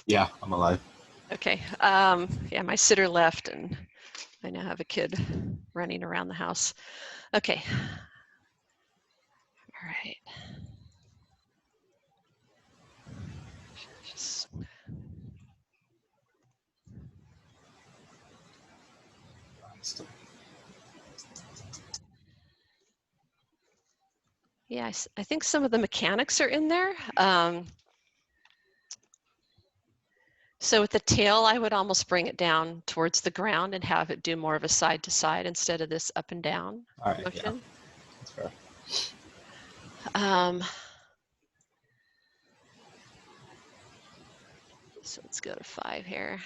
Yeah, I'm alive. Okay, yeah, my sitter left and I now have a kid running around the house. Okay, all right. Just yeah, I think some of the mechanics are in there. So with the tail, I would almost bring it down towards the ground and have it do more of a side to side instead of this up and down All right, yeah, motion. that's fair. So let's go to 5 here.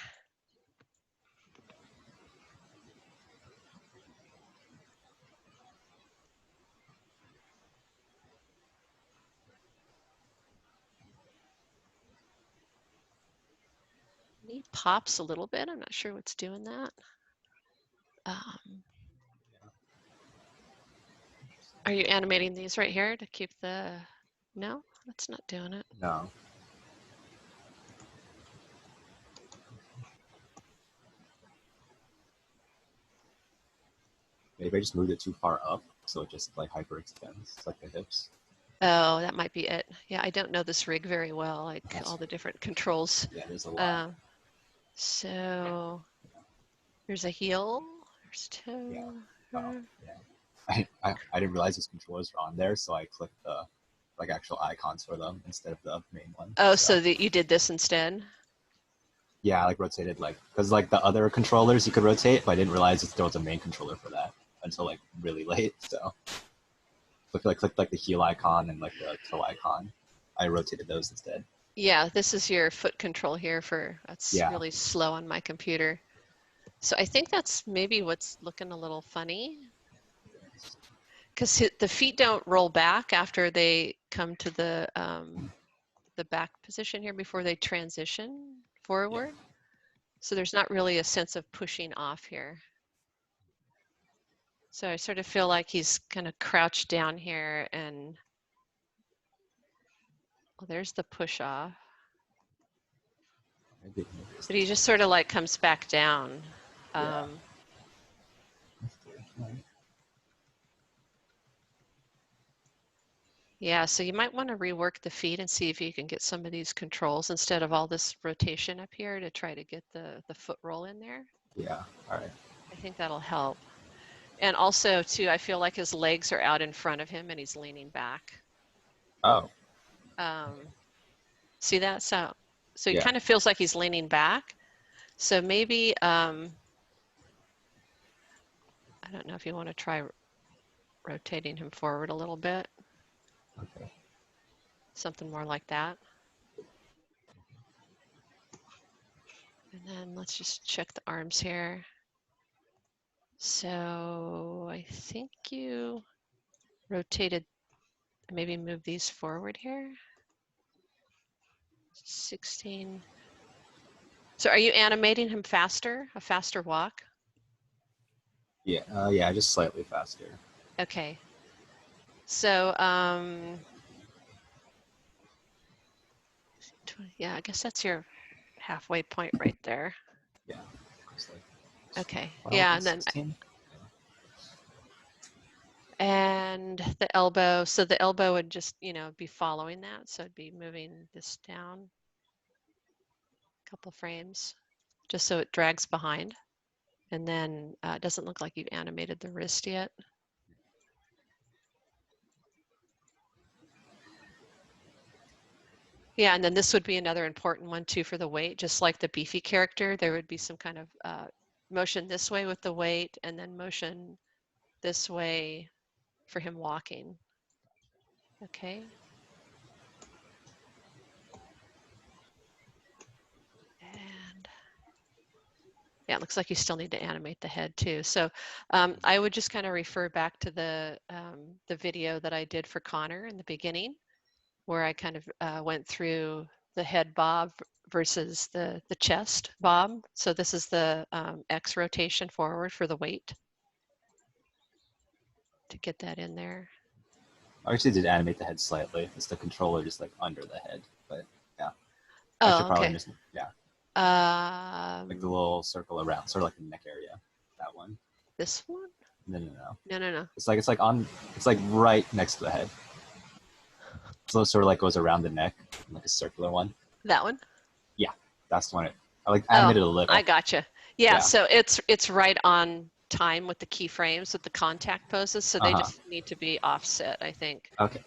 Knee pops a little bit. I'm not sure what's doing that. Are you animating these right here to keep the, no, that's not doing it. No. Maybe I just moved it too far up, so it just like hyperextends, like the hips. Oh, that might be it. Yeah, I don't know this rig very well, like That's all the different controls. Yeah, there's a lot. So there's a heel, there's toe. Yeah. Yeah. I didn't realize those controllers were on there, so I clicked the like actual icons for them instead of the main one. Oh, so that you did this instead? Yeah, I like rotated like because like the other controllers you could rotate, but I didn't realize there was a main controller for that until like really late. So if I clicked like the heel icon and like the toe icon, I rotated those instead. Yeah, this is your foot control here for, that's Yeah. really slow on my computer. So I think that's maybe what's looking a little funny. Because the feet don't roll back after they come to the the back position here before they transition forward. So there's not really a sense of pushing off here. So I sort of feel like he's kind of crouched down here and well, there's the push off. Maybe But he just sort of like comes back down. Yeah. Yeah, so you might want to rework the feet and see if you can get some of these controls instead of all this rotation up here to try to get the foot roll in there. Yeah. All right. I think that'll help. And also, too, I feel like his legs are out in front of him and he's leaning back. Oh. See that? So he Yeah. kind of feels like he's leaning back. So maybe, I don't know if you want to try rotating him forward a little bit. Okay. Something more like that. And then let's just check the arms here. So I think you rotated, maybe move these forward here. 16. So are you animating him faster, a faster walk? Yeah. Yeah. Just slightly faster. Okay. So, yeah, I guess that's your halfway point right there. Yeah. Looks like Okay. 12 Yeah, and and then 16. and the elbow. So the elbow would just, be following that. So it'd be moving this down a couple frames, just so it drags behind. And then it doesn't look like you've animated the wrist yet. Yeah, and then this would be another important one too for the weight. Just like the beefy character, there would be some kind of motion this way with the weight and then motion this way for him walking. Okay. And yeah, it looks like you still need to animate the head too. So I would just kind of refer back to the video that I did for Connor in the beginning, where I kind of went through the head bob versus the chest bob. So this is the X rotation forward for the weight to get that in there. I actually did animate the head slightly. It's the controller just like under the head, but yeah. I should Oh, probably okay. just, yeah. Um, Like the little circle around, sort of like the neck area. That one. This one? No. No. It's like right next to the head. So it sort of like goes around the neck, like a circular one. That one? Yeah, that's the one. I like animated a little. I gotcha. Yeah, Yeah. so it's right on time with the keyframes with the contact poses, so they just need to be offset, I think. Okay.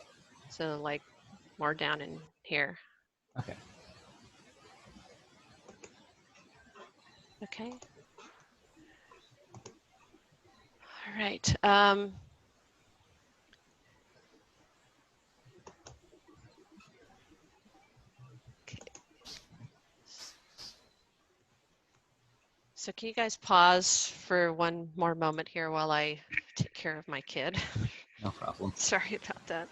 So like more down in here. Okay. Okay. All right. Okay. So can you guys pause for one more moment here while I take care of my kid? No problem. Sorry about that.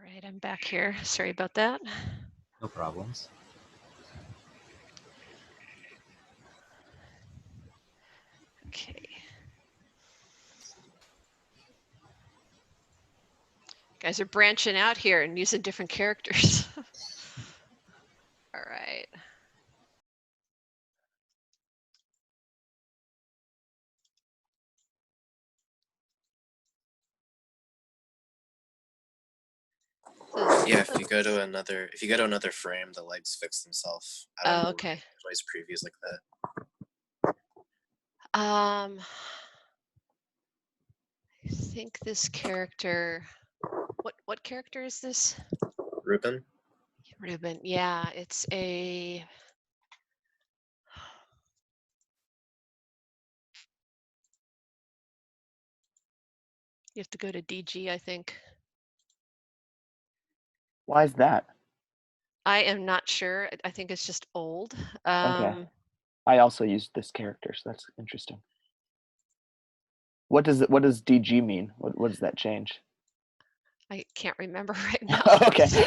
right, I'm back here. Sorry about that. No problems. Okay. Guys are branching out here and using different characters. All right. Yeah, if you go to another frame, the legs fix themselves. I don't Oh, know okay. why noise previews like that. I think this character, what character is this? Ruben? Ruben. Yeah, it's a, you have to go to DG, I think. Why is that? I am not sure. I think it's just old. Okay. I also used this character, so that's interesting. What does DG mean? What does that change? I can't remember right now. Okay. So,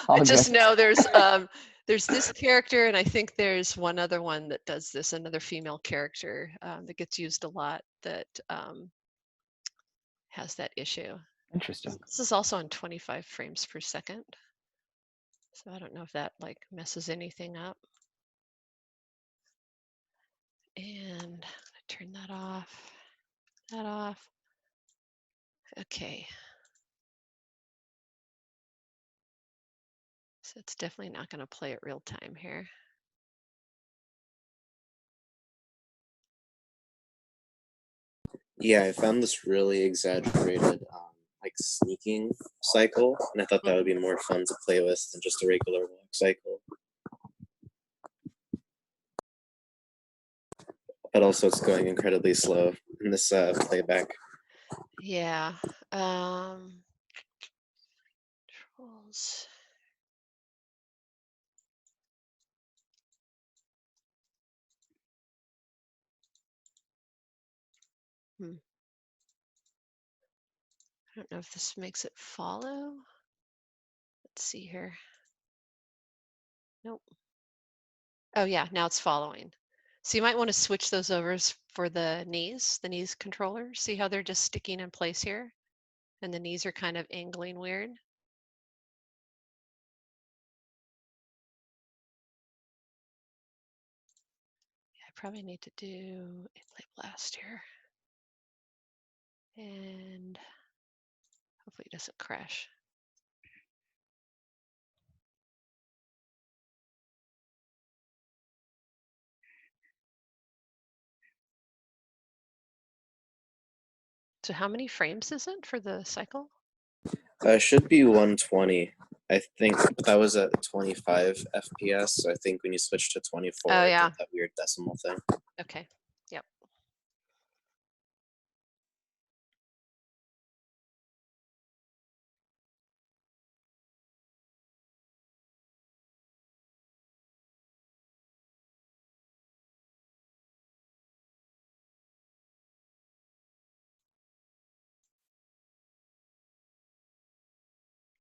All I just good. know there's this character, and I think there's one other one that does this, another female character that gets used a lot that has that issue. Interesting. This is also on 25 frames per second. So I don't know if that like messes anything up. And turn that off, that off. Okay. So it's definitely not going to play at real time here. Yeah, I found this really exaggerated, like sneaking cycle, and I thought that would be more fun to play with than just a regular walk cycle. But also, it's going incredibly slow in this playback. Yeah. Controls. I don't know if this makes it follow. Let's see here. Nope. Oh yeah, now it's following. So you might want to switch those over for the knees controller. See how they're just sticking in place here? And the knees are kind of angling weird. Yeah, I probably need to do a play blast here. And hopefully it doesn't crash. So how many frames is it for the cycle? Should be 120. I think that was at 25 FPS. So I think when you switch to 24, Oh it yeah. did that weird decimal thing. Okay. Yep.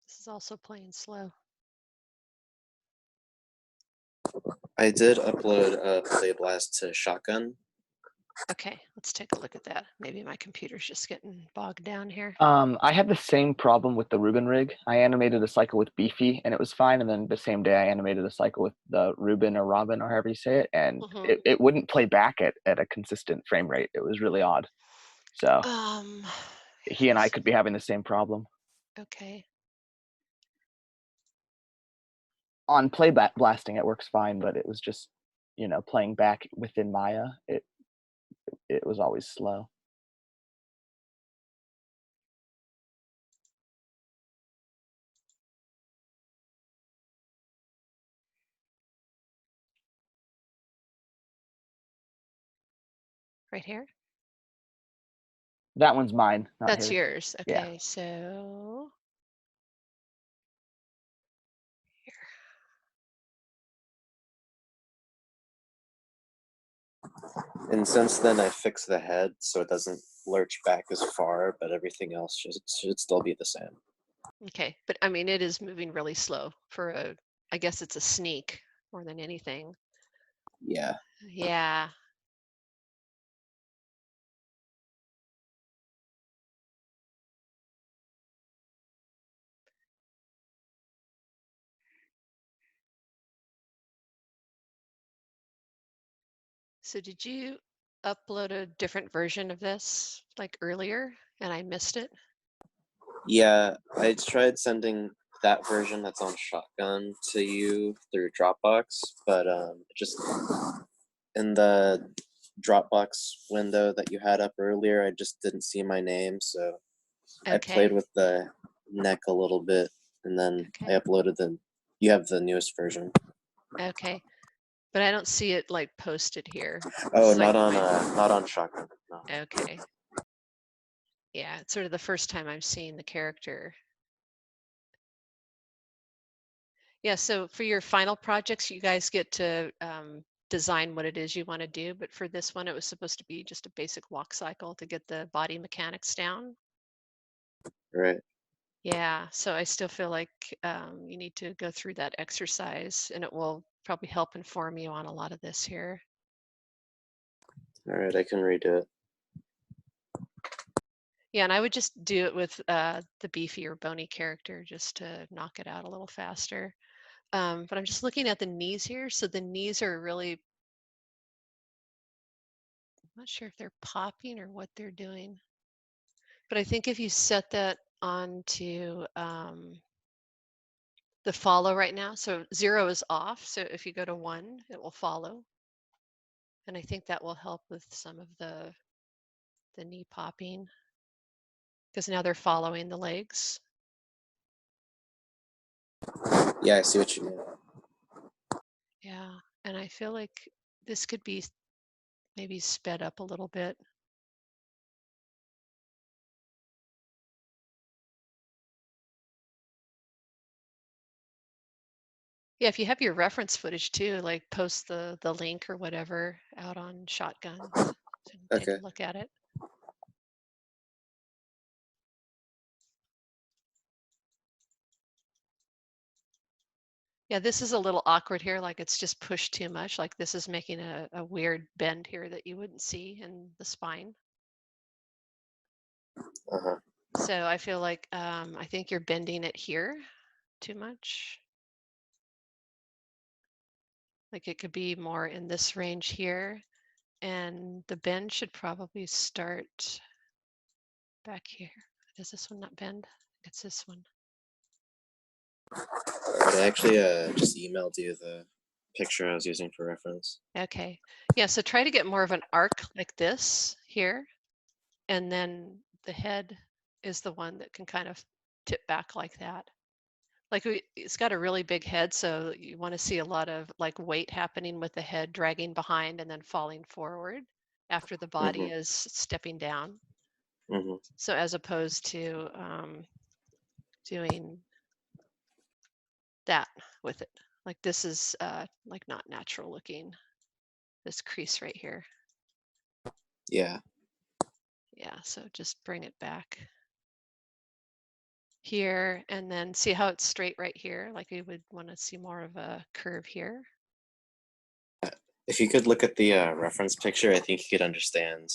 This is also playing slow. I did upload a Play Blast to Shotgun. Okay, let's take a look at that. Maybe my computer's just getting bogged down here. I had the same problem with the Ruben rig. I animated a cycle with Beefy and it was fine. And then the same day I animated a cycle with the Ruben or Robin or however you say it. And it wouldn't play back at a consistent frame rate. It was really odd. So he and I could be having the same problem. Okay. On play blasting, it works fine, but it was just, playing back within Maya, it was always slow. Right here? That one's mine, not That's his. yours. Okay, Yeah. so here. And since then, I fixed the head so it doesn't lurch back as far, but everything else should still be the same. Okay, but I mean, it is moving really slow for a, I guess it's a sneak more than anything. Yeah. Yeah. So did you upload a different version of this like earlier and I missed it? Yeah, I tried sending that version that's on Shotgun to you through Dropbox, but just in the Dropbox window that you had up earlier, I just didn't see my name, so I played Okay, with the neck a little bit, and then I okay, uploaded the. You have the newest version. okay. But I don't see it like posted here. Oh, It's like my, not on Shotgun. No. okay. Yeah, it's sort of the first time I'm seeing the character. Yeah, so for your final projects, you guys get to design what it is you want to do. But for this one, it was supposed to be just a basic walk cycle to get the body mechanics down. Right. Yeah, so I still feel like you need to go through that exercise and it will probably help inform you on a lot of this here. All right, I can redo it. Yeah, and I would just do it with the beefy or bony character just to knock it out a little faster. But I'm just looking at the knees here. So the knees are really, I'm not sure if they're popping or what they're doing. But I think if you set that onto the follow right now, so 0 is off. So if you go to 1, it will follow. And I think that will help with some of the knee popping because now they're following the legs. Yeah, I see what you mean. Yeah, and I feel like this could be maybe sped up a little bit. Yeah, if you have your reference footage too, like post the link or whatever out on Shotgun. So take Okay. a look at it. Yeah, this is a little awkward here, like it's just pushed too much. Like this is making a weird bend here that you wouldn't see in the spine. Uh-huh. So I feel like I think you're bending it here too much. Like it could be more in this range here. And the bend should probably start back here. Does this one not bend? It's this one. But I actually just emailed you the picture I was using for reference. Okay. Yeah, so try to get more of an arc like this here. And then the head is the one that can kind of tip back like that. Like it's got a really big head, so you want to see a lot of like weight happening with the head dragging behind and then falling forward after the body is stepping down. So as opposed to doing that with it, like this is like not natural looking, this crease right here. Yeah. Yeah, so just bring it back here and then see how it's straight right here. Like you would want to see more of a curve here. If you could look at the reference picture, I think you could understand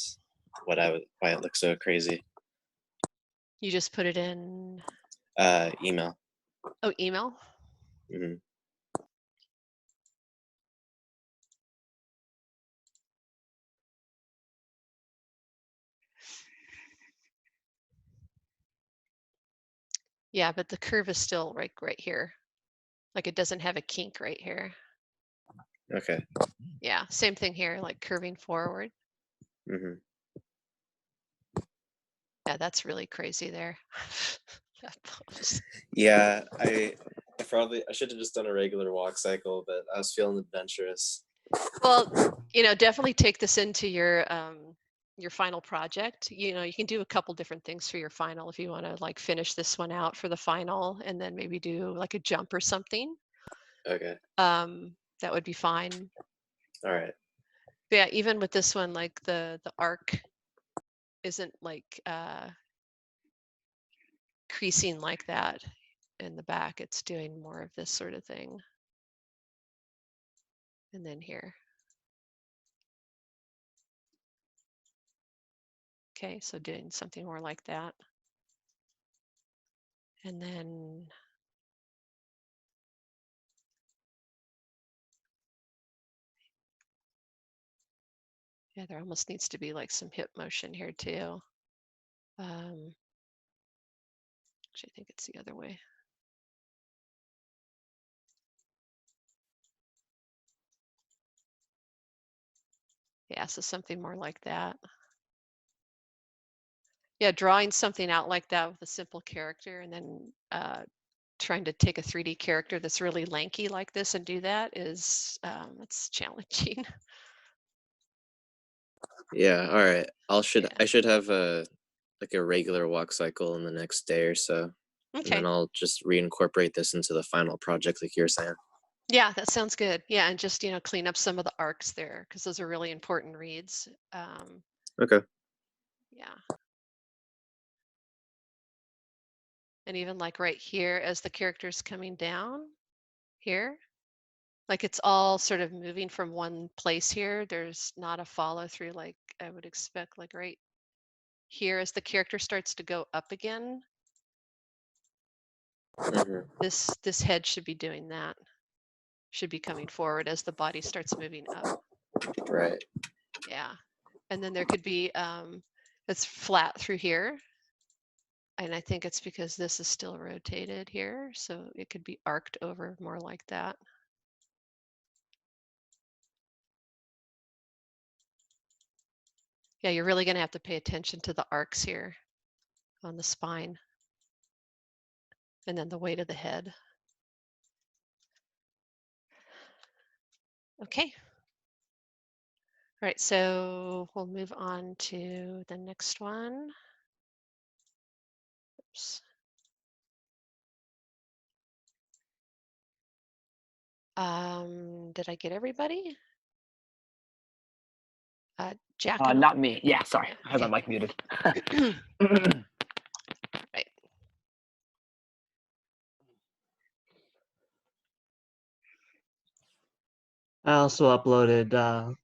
why it looks so crazy. You just put it in email. Oh, email. Yeah, but the curve is still right here. Like it doesn't have a kink right here. Okay. Yeah, same thing here, like curving forward. Yeah, that's really crazy there. Yeah, I should have just done a regular walk cycle, but I was feeling adventurous. Well, definitely take this into your final project. You can do a couple different things for your final if you want to like finish this one out for the final and then maybe do like a jump or something. Okay. That would be fine. All right. But yeah, even with this one, like the arc isn't like creasing like that in the back. It's doing more of this sort of thing. And then here. Okay, so doing something more like that. And then yeah, there almost needs to be like some hip motion here too. Actually, I think it's the other way. Yeah, so something more like that. Yeah, drawing something out like that with a simple character and then trying to take a 3D character that's really lanky like this and do that is, it's challenging. Yeah, all right. I Yeah. should have a like a regular walk cycle in the next day or so. And Okay. then I'll just reincorporate this into the final project like you're saying. Yeah, that sounds good. Yeah, and just, clean up some of the arcs there because those are really important reads. Okay. Yeah. And even like right here as the character's coming down here, like it's all sort of moving from one place here. There's not a follow through like I would expect, like right here as the character starts to go up again. Mhm. This head should be doing that. Should be coming forward as the body starts moving up. Right. Yeah. And then there could be it's flat through here. And I think it's because this is still rotated here. So it could be arced over more like that. Yeah, you're really going to have to pay attention to the arcs here on the spine. And then the weight of the head. Okay. All right, so we'll move on to the next one. Oops. Did I get everybody? Jack? Not me. Yeah, sorry. Yeah, I had okay. my mic muted. Right. I also uploaded a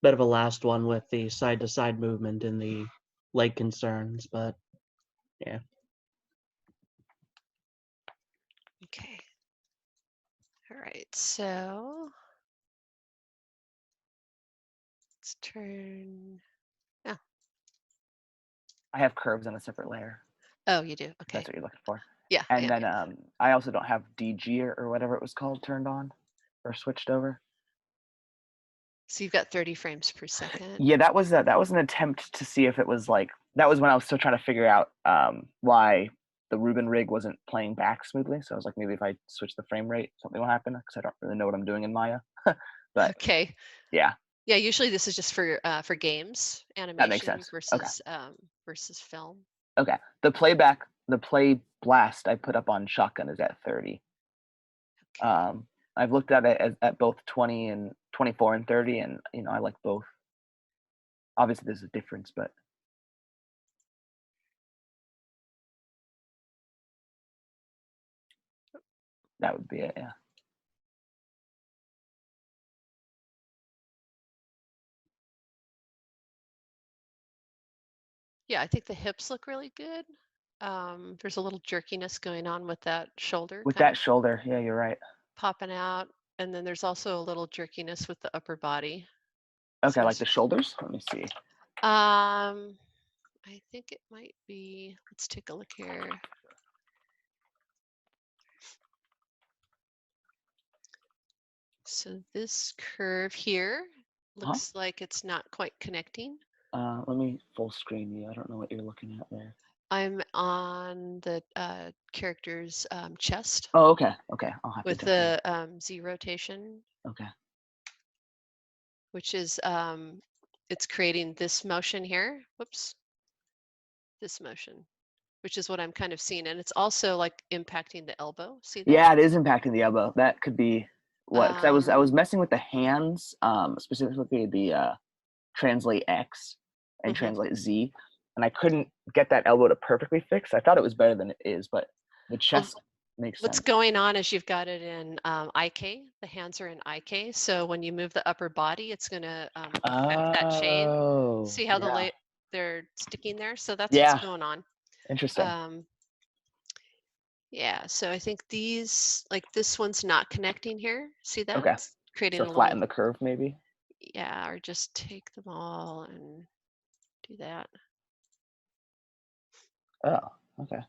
bit of a last one with the side-to-side movement and the leg concerns, but yeah. Okay. All right, so let's turn. Oh. I have curves on a separate layer. Oh, you do? Okay. That's what you're looking for. Yeah. And then I also don't have DG or whatever it was called turned on or switched over. So you've got 30 frames per second. Yeah, that was an attempt to see if it was like, that was when I was still trying to figure out why the Rubin rig wasn't playing back smoothly. So I was like, maybe if I switch the frame rate, something will happen because I don't really know what I'm doing in Maya. But okay. Yeah. Yeah, usually this is just for games, animation That makes sense. versus versus film. Okay. The play blast I put up on Shotgun is at 30. Okay. I've looked at it at both 20 and 24 and 30, and I like both. Obviously, there's a difference, but that would be it. Yeah. Yeah, I think the hips look really good. There's a little jerkiness going on with that shoulder. With that shoulder, yeah, you're right. Popping out, and then there's also a little jerkiness with the upper body. Okay, like the shoulders. Let me see. I think it might be. Let's take a look here. So this curve here looks like it's not quite connecting. Let me full screen you. I don't know what you're looking at there. I'm on the character's chest. Oh, okay. Okay. I'll have with to the Z rotation. Okay. Which is it's creating this motion here. Whoops. This motion, which is what I'm kind of seeing, and it's also like impacting the elbow. See that? Yeah, it is impacting the elbow. That could be what. 'Cause I was messing with the hands, specifically the translate X and translate Z, and I couldn't get that elbow to perfectly fix. I thought it was better than it is, but the chest makes What's sense. going on is you've got it in IK. The hands are in IK. So when you move the upper body, it's going to affect that chain. Oh, See how yeah. they're sticking there? So that's what's going on. Interesting. Yeah, so I think these, like this one's not connecting here. See that? Okay. It's creating So a flatten little, the curve, maybe. yeah, or just take them all and do that. Oh, okay.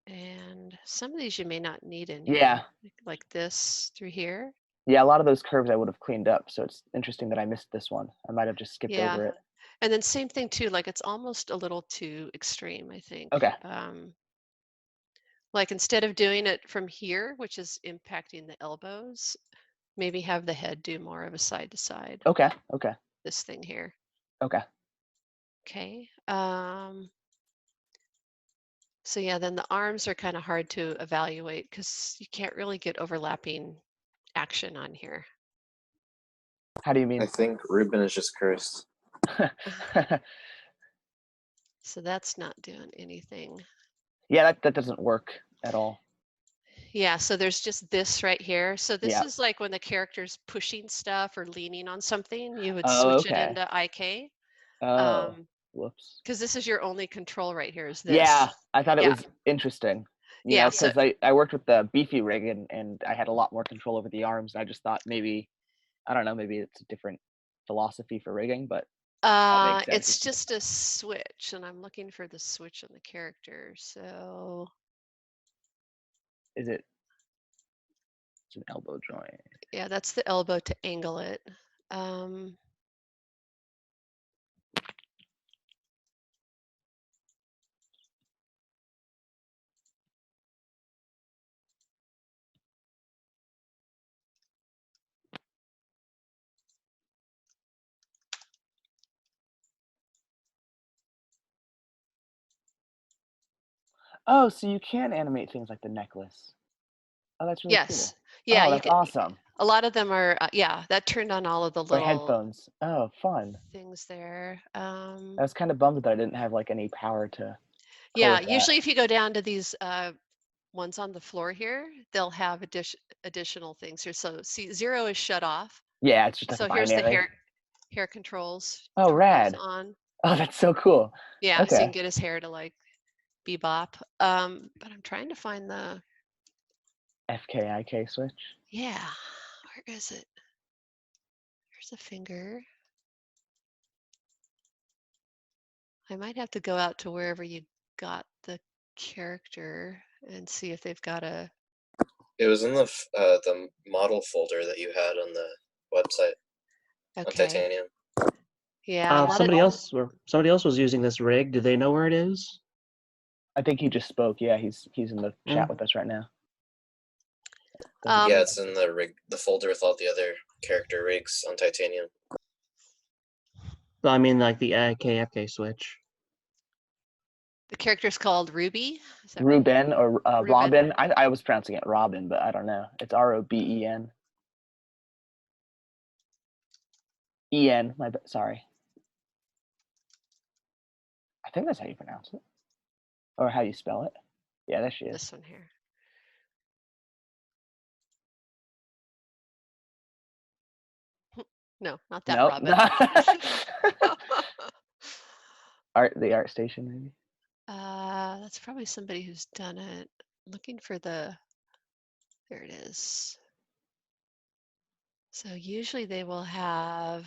And some of these you may not need in Yeah. here, like this through here. Yeah, a lot of those curves I would have cleaned up, so it's interesting that I missed this one. I might have just skipped over it. And then same thing too, like it's almost a little too extreme, I think. Okay. Like instead of doing it from here, which is impacting the elbows, maybe have the head do more of a side to side. Okay. Okay. This thing here. Okay. Okay. So yeah, then the arms are kind of hard to evaluate because you can't really get overlapping action on here. How do you mean? I think Ruben is just cursed. So that's not doing anything. Yeah, that doesn't work at all. Yeah, so there's just this right here. So this is like when the character's pushing stuff or leaning on something, you would switch it into IK. Oh, whoops. Because this is your only control right here is this. Yeah, I thought it was interesting. You know, so because I worked with the beefy rig and I had a lot more control over the arms. And I just thought maybe, I don't know, maybe it's a different philosophy for rigging, but that makes sense. it's just a switch, and I'm looking for the switch on the character. So is it? It's an elbow joint. Yeah, that's the elbow to angle it. Oh, so you can animate things like the necklace. Oh, that's really cool. Yeah, oh, that's awesome. A lot of them are, that turned on all of the little headphones. Oh, fun. Things there. I was kind of bummed that I didn't have like any power to. Yeah, usually if you go down to these ones on the floor here, they'll have additional things here. So see, 0 is shut off. Yeah, it's just like so binary. Here's the hair controls. Oh, rad. On. Oh, that's so cool. Yeah, okay. So you can get his hair to like bebop. But I'm trying to find the FKIK switch. Yeah, where is it? There's a finger. I might have to go out to wherever you got the character and see if they've got a. It was in the model folder that you had on the website. On Titanium. Yeah. Somebody else was using this rig. Do they know where it is? I think he just spoke. Yeah, he's in the chat with us right now. Yeah, it's in the folder with all the other character rigs on Titanium. I mean, like the KFK switch. The character's called Ruby. Ruben or Robin. I was pronouncing it Robin, but I don't know. It's ROBEN. EN. Sorry. I think that's how you pronounce it, or how you spell it. Yeah, there she is. This one here. No, not that Robin. The art station, maybe. That's probably somebody who's done it. Looking for there it is. So usually they will have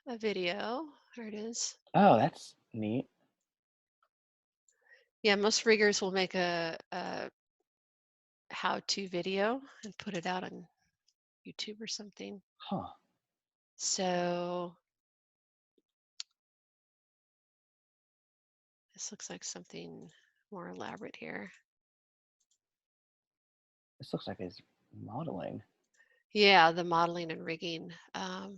a video. There it is. Oh, that's neat. Yeah, most riggers will make a how-to video and put it out on YouTube or something. Huh. So this looks like something more elaborate here. This looks like his modeling. Yeah, the modeling and rigging.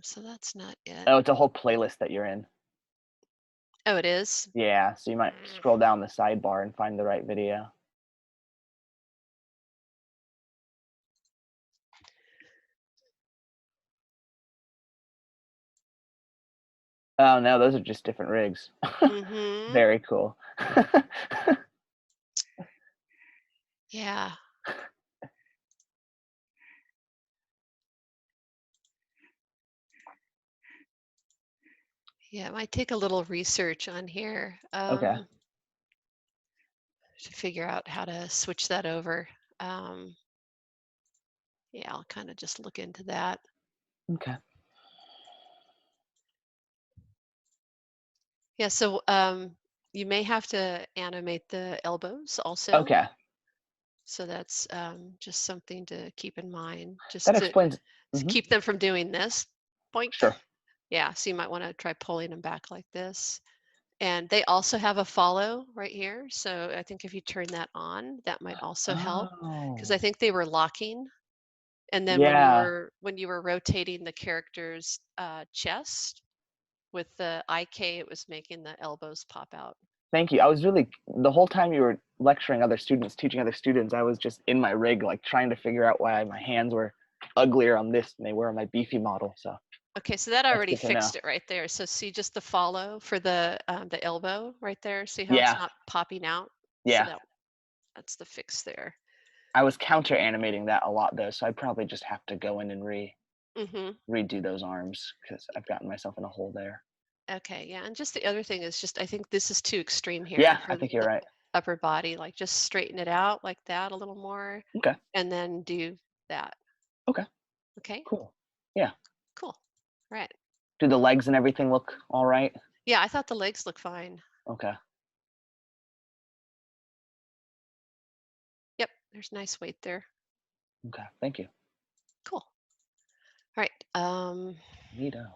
So that's not it. Oh, it's a whole playlist that you're in. Oh, it is? Yeah, so you might scroll down the sidebar and find the right video. Oh no, those are just different rigs. Mm-hmm. Very cool. Yeah. Yeah, it might take a little research on here. Okay. To figure out how to switch that over. Yeah, I'll kind of just look into that. Okay. Yeah, so you may have to animate the elbows also. Okay. So that's just something to keep in mind, just That to explains. keep them from doing this. Boink. Sure. Yeah, so you might want to try pulling them back like this. And they also have a follow right here. So I think if you turn that on, that might also help, because I Oh. think they were locking. And then Yeah. when you were rotating the character's chest with the IK, it was making the elbows pop out. Thank you. I was really, the whole time you were lecturing other students, teaching other students, I was just in my rig, like trying to figure out why my hands were uglier on this than they were on my beefy model. So Okay, so that that's already good to know. fixed it right there. So see just the follow for the elbow right there. See how Yeah. it's not popping out? Yeah. So that's the fix there. I was counter animating that a lot though, so I'd probably just have to go in and redo those arms because I've gotten myself in a hole there. Okay, yeah, and just the other thing is just I think this is too extreme here Yeah, for I think you're the right. upper body. Like just straighten it out like that a little more, Okay. and then do that. Okay. Okay. Cool. Yeah. Cool. Right. Do the legs and everything look all right? Yeah, I thought the legs look fine. Okay. Yep, there's nice weight there. Okay. Thank you. Cool. All right. Neato.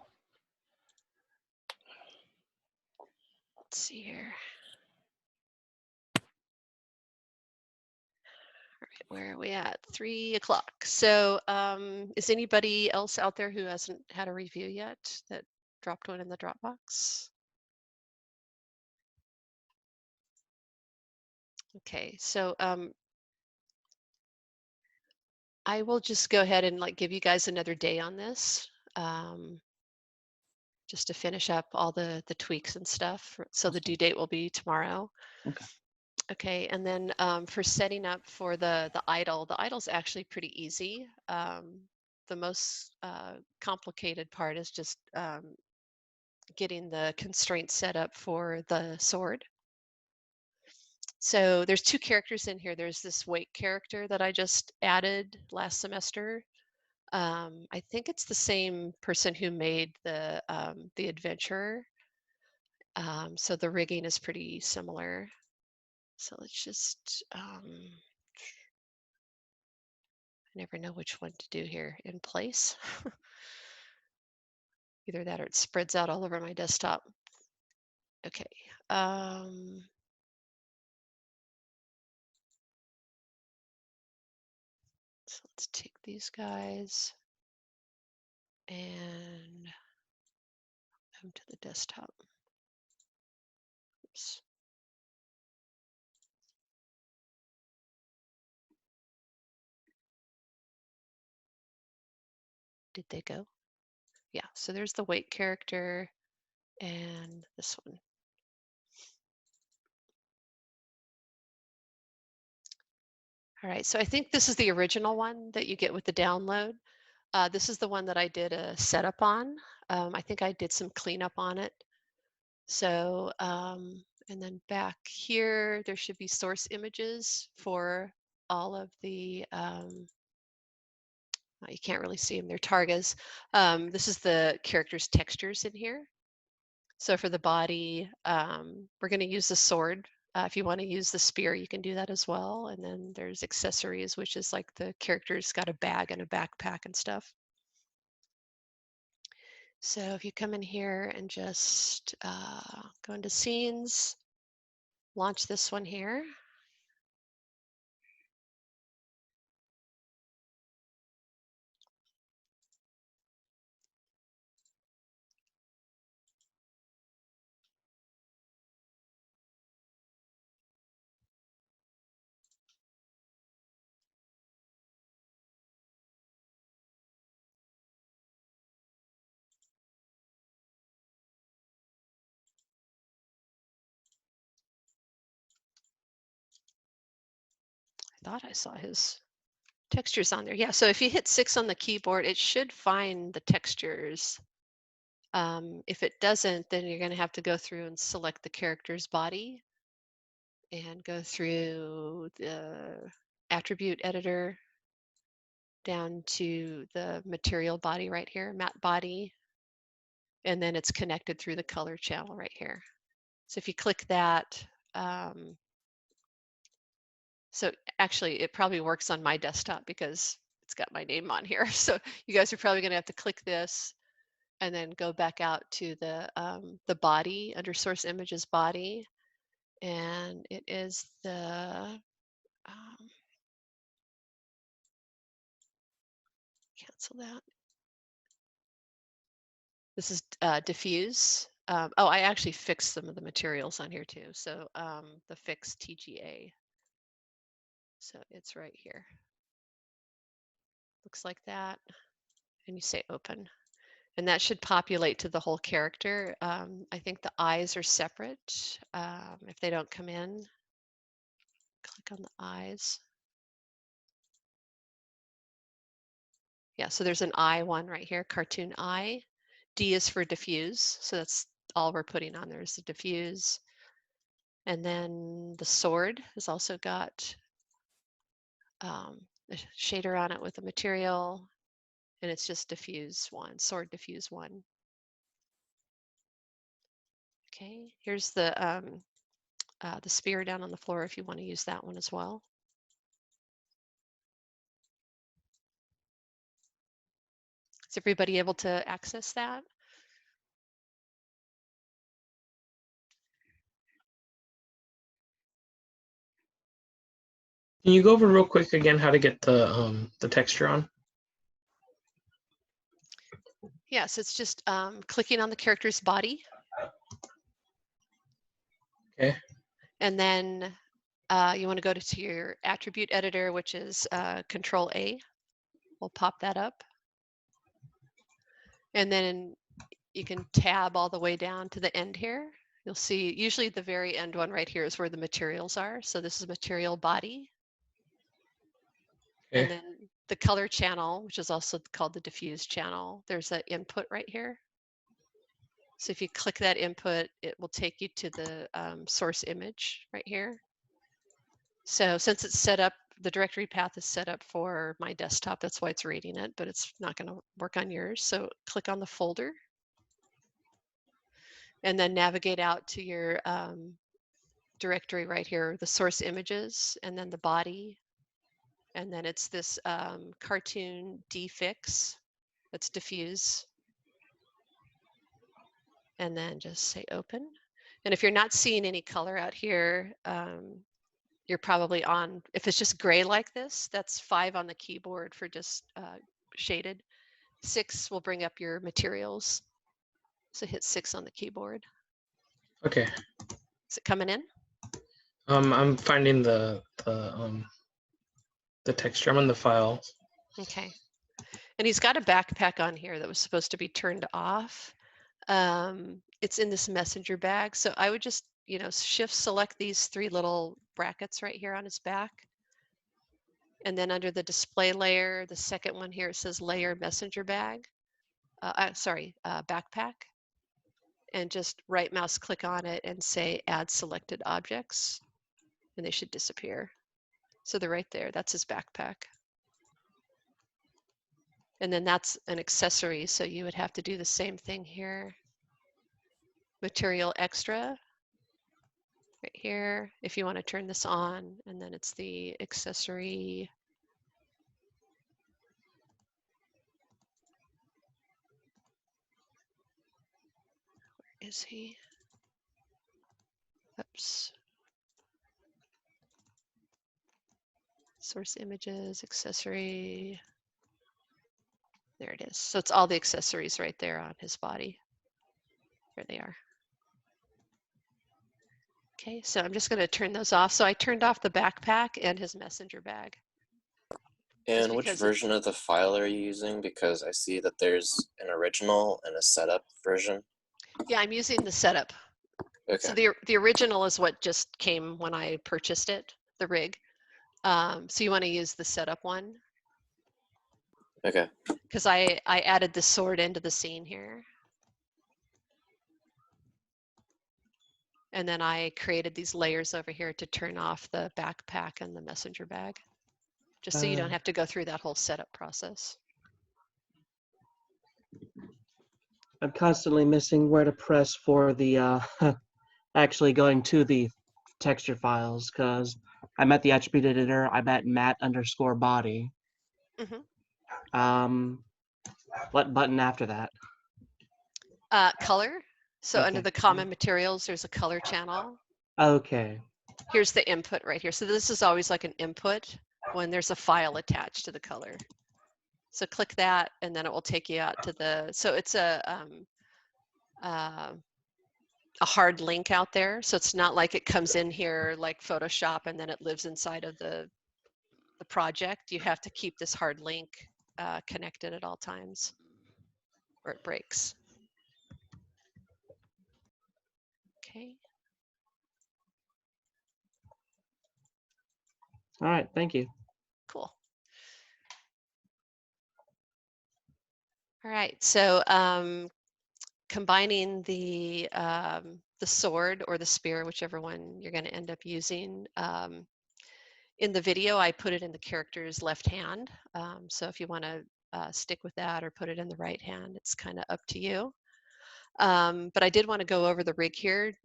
Let's see here. All right, where are we at? 3 o'clock. So is anybody else out there who hasn't had a review yet that dropped one in the Dropbox? Okay, so I will just go ahead and like give you guys another day on this, just to finish up all the tweaks and stuff. So the due date will be tomorrow. Okay. Okay, and then for setting up for the idle's actually pretty easy. The most complicated part is just getting the constraints set up for the sword. So there's 2 characters in here. There's this wake character that I just added last semester. I think it's the same person who made the adventurer. So the rigging is pretty similar. So let's just I never know which one to do here. In place. Either that or it spreads out all over my desktop. Okay. So let's take these guys and move them to the desktop. Oops. Did they go? Yeah, so there's the wake character and this one. All right, so I think this is the original one that you get with the download. This is the one that I did a setup on. I think I did some cleanup on it. So, and then back here, there should be source images for all of the, you can't really see them, they're targas. This is the character's textures in here. So for the body, we're going to use the sword. If you want to use the spear, you can do that as well. And then there's accessories, which is like the character's got a bag and a backpack and stuff. So if you come in here and just go into scenes, launch this one here. thought I saw his textures on there. Yeah, so if you hit 6 on the keyboard, it should find the textures. If it doesn't, then you're going to have to go through and select the character's body and go through the attribute editor down to the material body right here, matte body, and then it's connected through the color channel right here. So if you click that, so actually it probably works on my desktop because it's got my name on here. So you guys are probably going to have to click this and then go back out to the body under source images body, and it is the cancel that. This is diffuse. Oh, I actually fixed some of the materials on here too. So the fix TGA. So it's right here. Looks like that. And you say open. And that should populate to the whole character. I think the eyes are separate. If they don't come in, click on the eyes. Yeah, so there's an eye one right here, cartoon eye. D is for diffuse. So that's all we're putting on there is the diffuse. And then the sword has also got a shader on it with a material, and it's just diffuse one, sword diffuse one. Okay, here's the spear down on the floor if you want to use that one as well. Is everybody able to access that? Can you go over real quick again how to get the texture on? Yes, it's just clicking on the character's body. Okay. And then you want to go to your attribute editor, which is Control A. We'll pop that up. And then you can tab all the way down to the end here. You'll see usually the very end one right here is where the materials are. So this is material body. Okay. And then the color channel, which is also called the diffuse channel, there's an input right here. So if you click that input, it will take you to the source image right here. So since it's set up, the directory path is set up for my desktop, that's why it's reading it, but it's not going to work on yours. So click on the folder and then navigate out to your directory right here, the source images, and then the body. And then it's this cartoon defix, that's diffuse. And then just say open. And if you're not seeing any color out here, you're probably on, if it's just gray like this, that's 5 on the keyboard for just shaded. 6 will bring up your materials. So hit 6 on the keyboard. Okay. Is it coming in? I'm finding the texture. I'm on the file. Okay. And he's got a backpack on here that was supposed to be turned off. It's in this messenger bag. So I would just, shift select these 3 little brackets right here on his back. And then under the display layer, the second one here, it says layer messenger bag. Backpack. And just right mouse click on it and say add selected objects. And they should disappear. So they're right there. That's his backpack. And then that's an accessory. So you would have to do the same thing here. Material extra right here. If you want to turn this on, and then it's the accessory. Where is he? Oops. Source images, accessory. There it is. So it's all the accessories right there on his body. There they are. Okay, so I'm just going to turn those off. So I turned off the backpack and his messenger bag. And which version of the file are you using? Because I see that there's an original and a setup version. Yeah, I'm using the setup. Okay. So the original is what just came when I purchased it, the rig. So you want to use the setup one Okay. because I added the sword into the scene here. And then I created these layers over here to turn off the backpack and the messenger bag, just so you don't have to go through that whole setup process. I'm constantly missing where to press for the actually going to the texture files, because I'm at the attribute editor. I'm at mat_body. What button after that? Color. So Okay. under the common materials, there's a color channel. Okay. Here's the input right here. So this is always like an input when there's a file attached to the color. So click that, and then it will take you out to the. So it's a hard link out there. So it's not like it comes in here like Photoshop and then it lives inside of the project. You have to keep this hard link connected at all times, or it breaks. Okay. All right. Thank you. Cool. All right. So combining the sword or the spear, whichever one you're going to end up using. In the video, I put it in the character's left hand. So if you want to stick with that or put it in the right hand, it's kind of up to you. But I did want to go over the rig here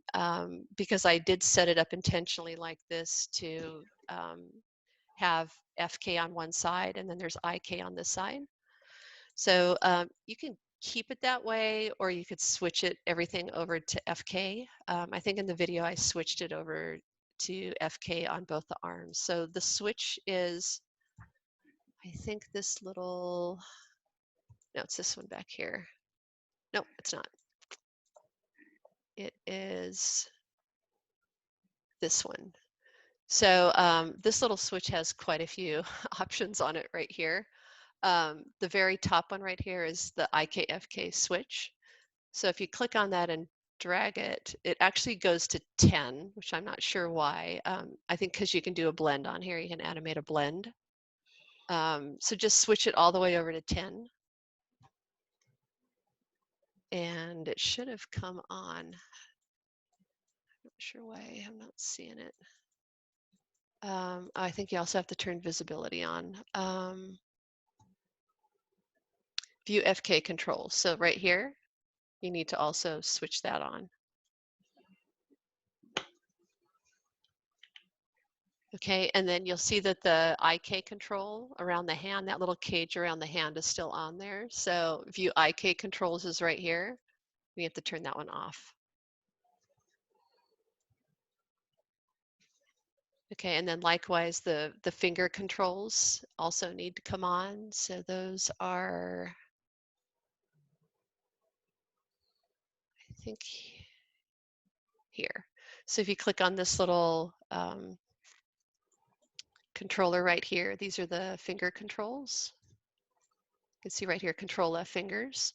because I did set it up intentionally like this to have FK on one side and then there's IK on this side. So you can keep it that way, or you could switch it everything over to FK. I think in the video I switched it over to FK on both the arms. So the switch is, I think this little, no, it's this one back here. No, it's not. It is this one. So this little switch has quite a few options on it right here. The very top one right here is the IKFK switch. So if you click on that and drag it, it actually goes to 10, which I'm not sure why. I think because you can do a blend on here, you can animate a blend. So just switch it all the way over to 10. And it should have come on. I'm not sure why I'm not seeing it. I think you also have to turn visibility on. View FK controls. So right here, you need to also switch that on. Okay, and then you'll see that the IK control around the hand, that little cage around the hand is still on there. So view IK controls is right here. We have to turn that one off. Okay, and then likewise, the finger controls also need to come on. So those are, I think, here. So if you click on this little controller right here, these are the finger controls. You can see right here, control left fingers.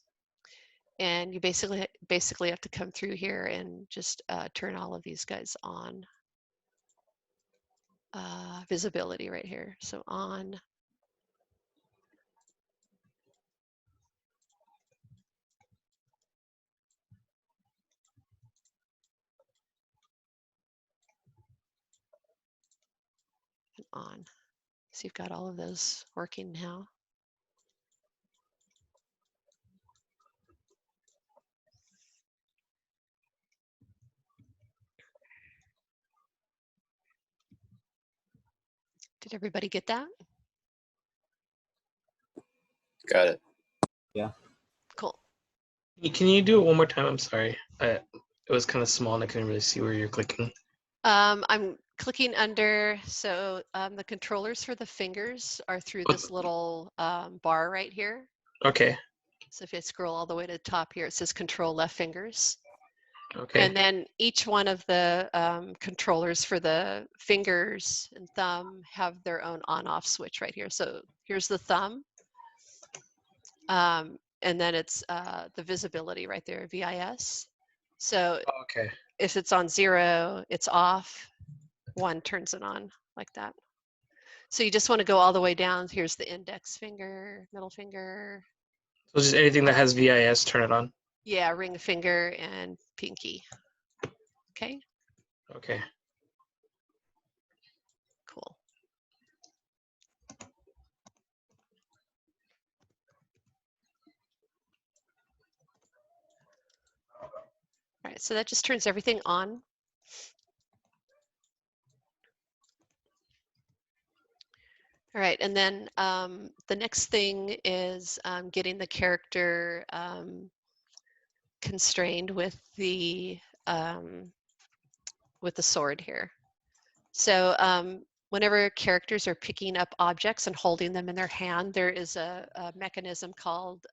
And you basically have to come through here and just turn all of these guys on. Visibility right here, so on. And on. So you've got all of those working now. Did everybody get that? Got it. Yeah. Cool. Can you do it one more time? I'm sorry. It was kind of small and I couldn't really see where you're clicking. I'm clicking under, so the controllers for the fingers are through this little bar right here. Okay. So if you scroll all the way to the top here, it says control left fingers. Okay. And then each one of the controllers for the fingers and thumb have their own on-off switch right here. So here's the thumb. And then it's the visibility right there, VIS. So okay. If it's on 0, it's off. 1 turns it on like that. So you just want to go all the way down. Here's the index finger, middle finger. So just anything that has VIS, turn it on. Yeah, ring finger and pinky. Okay, Okay. cool. All right, so that just turns everything on. All right, and then the next thing is getting the character constrained with the sword here. So whenever characters are picking up objects and holding them in their hand, there is a mechanism called,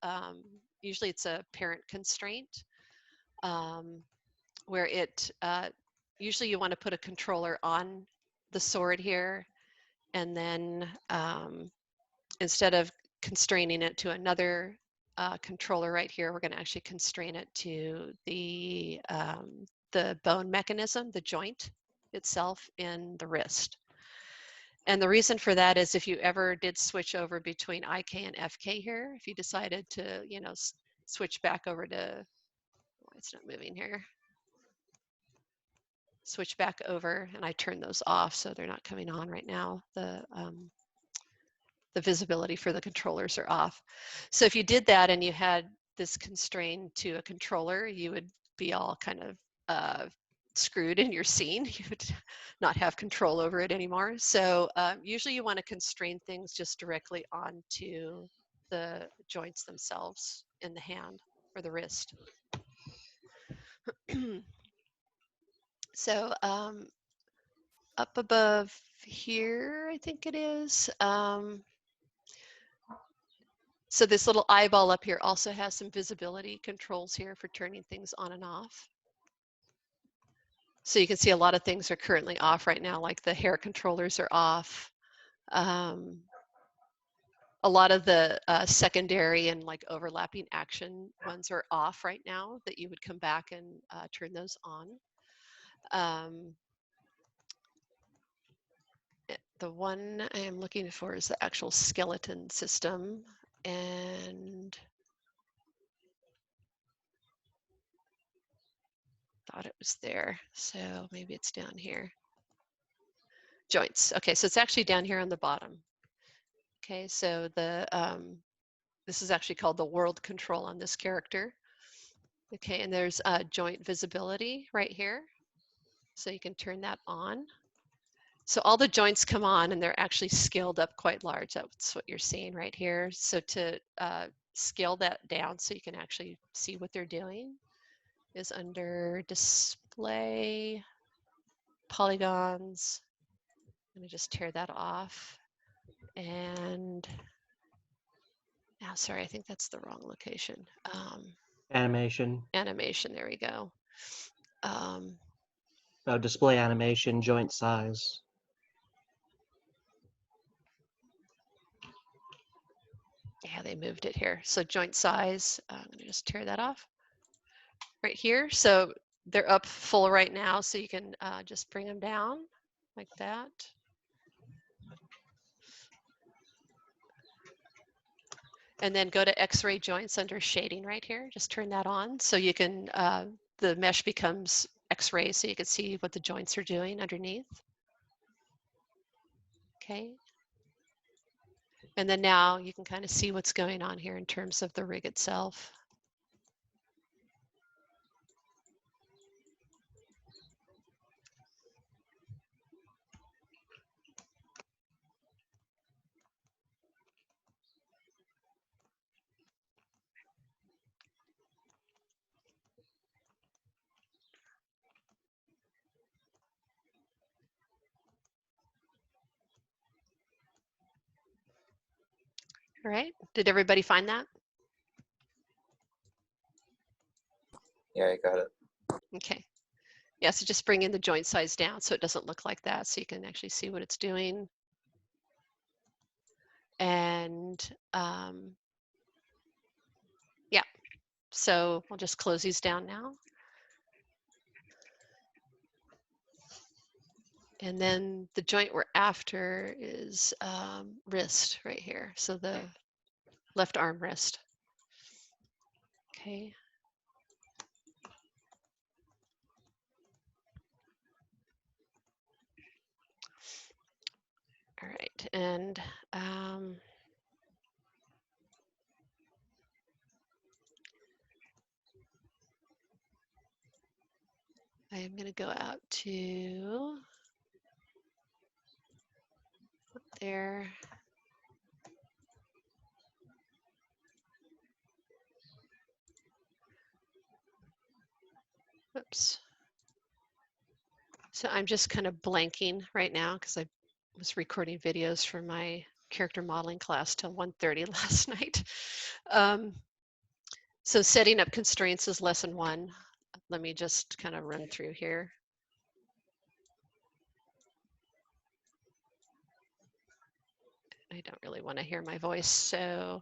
usually it's a parent constraint, where it, usually you want to put a controller on the sword here, and then instead of constraining it to another controller right here, we're going to actually constrain it to the bone mechanism, the joint itself in the wrist. And the reason for that is if you ever did switch over between IK and FK here, if you decided to, you know, switch back over to, oh, it's not moving here, switch back over, and I turn those off so they're not coming on right now. The visibility for the controllers are off. So if you did that and you had this constrained to a controller, you would be all kind of screwed in your scene. You would not have control over it anymore. So usually you want to constrain things just directly onto the joints themselves in the hand or the wrist. So up above here, I think it is, so this little eyeball up here also has some visibility controls here for turning things on and off. So you can see a lot of things are currently off right now, like the hair controllers are off. A lot of the secondary and like overlapping action ones are off right now that you would come back and turn those on. The one I am looking for is the actual skeleton system, and thought it was there, so maybe it's down here. Joints. Okay, so it's actually down here on the bottom. Okay, so the this is actually called the world control on this character. Okay, and there's joint visibility right here, so you can turn that on. So all the joints come on and they're actually scaled up quite large. That's what you're seeing right here. So to scale that down so you can actually see what they're doing is under display, polygons. I'm gonna just tear that off. And now, sorry, I think that's the wrong location. Animation. Animation, there we go. Oh, display animation, joint size. Yeah, they moved it here. So joint size, I'm gonna just tear that off right here. So they're up full right now, so you can just bring them down like that. And then go to X-ray joints under shading right here. Just turn that on so you can, the mesh becomes X-ray so you can see what the joints are doing underneath. Okay. And then now you can kind of see what's going on here in terms of the rig itself. All right, did everybody find that? Yeah, I got it. Okay. Yeah, so just bring in the joint size down so it doesn't look like that, so you can actually see what it's doing. And yeah, so we'll just close these down now. And then the joint we're after is wrist right here. So the left arm wrist. Okay. All right, and I am going to go out to there. Oops. So I'm just kind of blanking right now because I was recording videos for my character modeling class till 1:30 last night. So setting up constraints is lesson 1. Let me just kind of run through here. I don't really want to hear my voice, so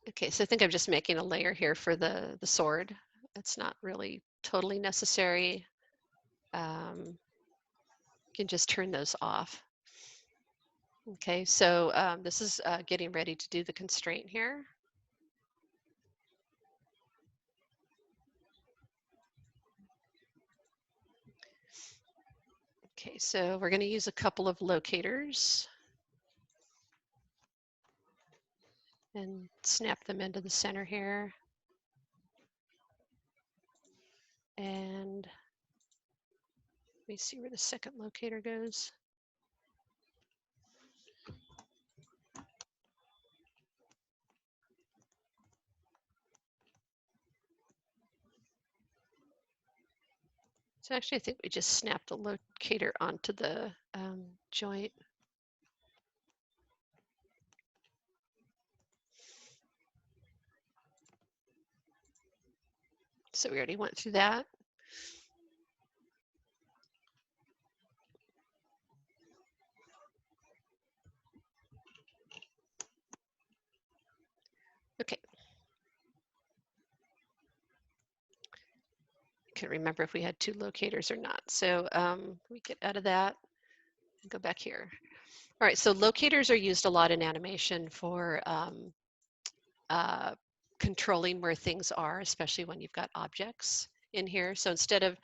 okay, so I think I'm just making a layer here for the sword. It's not really totally necessary. You can just turn those off. Okay, so this is getting ready to do the constraint here. Okay, so we're going to use a couple of locators and snap them into the center here. And let me see where the second locator goes. So actually, I think we just snapped the locator onto the joint. So we already went through that. Okay. I can't remember if we had 2 locators or not. So we get out of that and go back here. All right, so locators are used a lot in animation for controlling where things are, especially when you've got objects in here. So instead of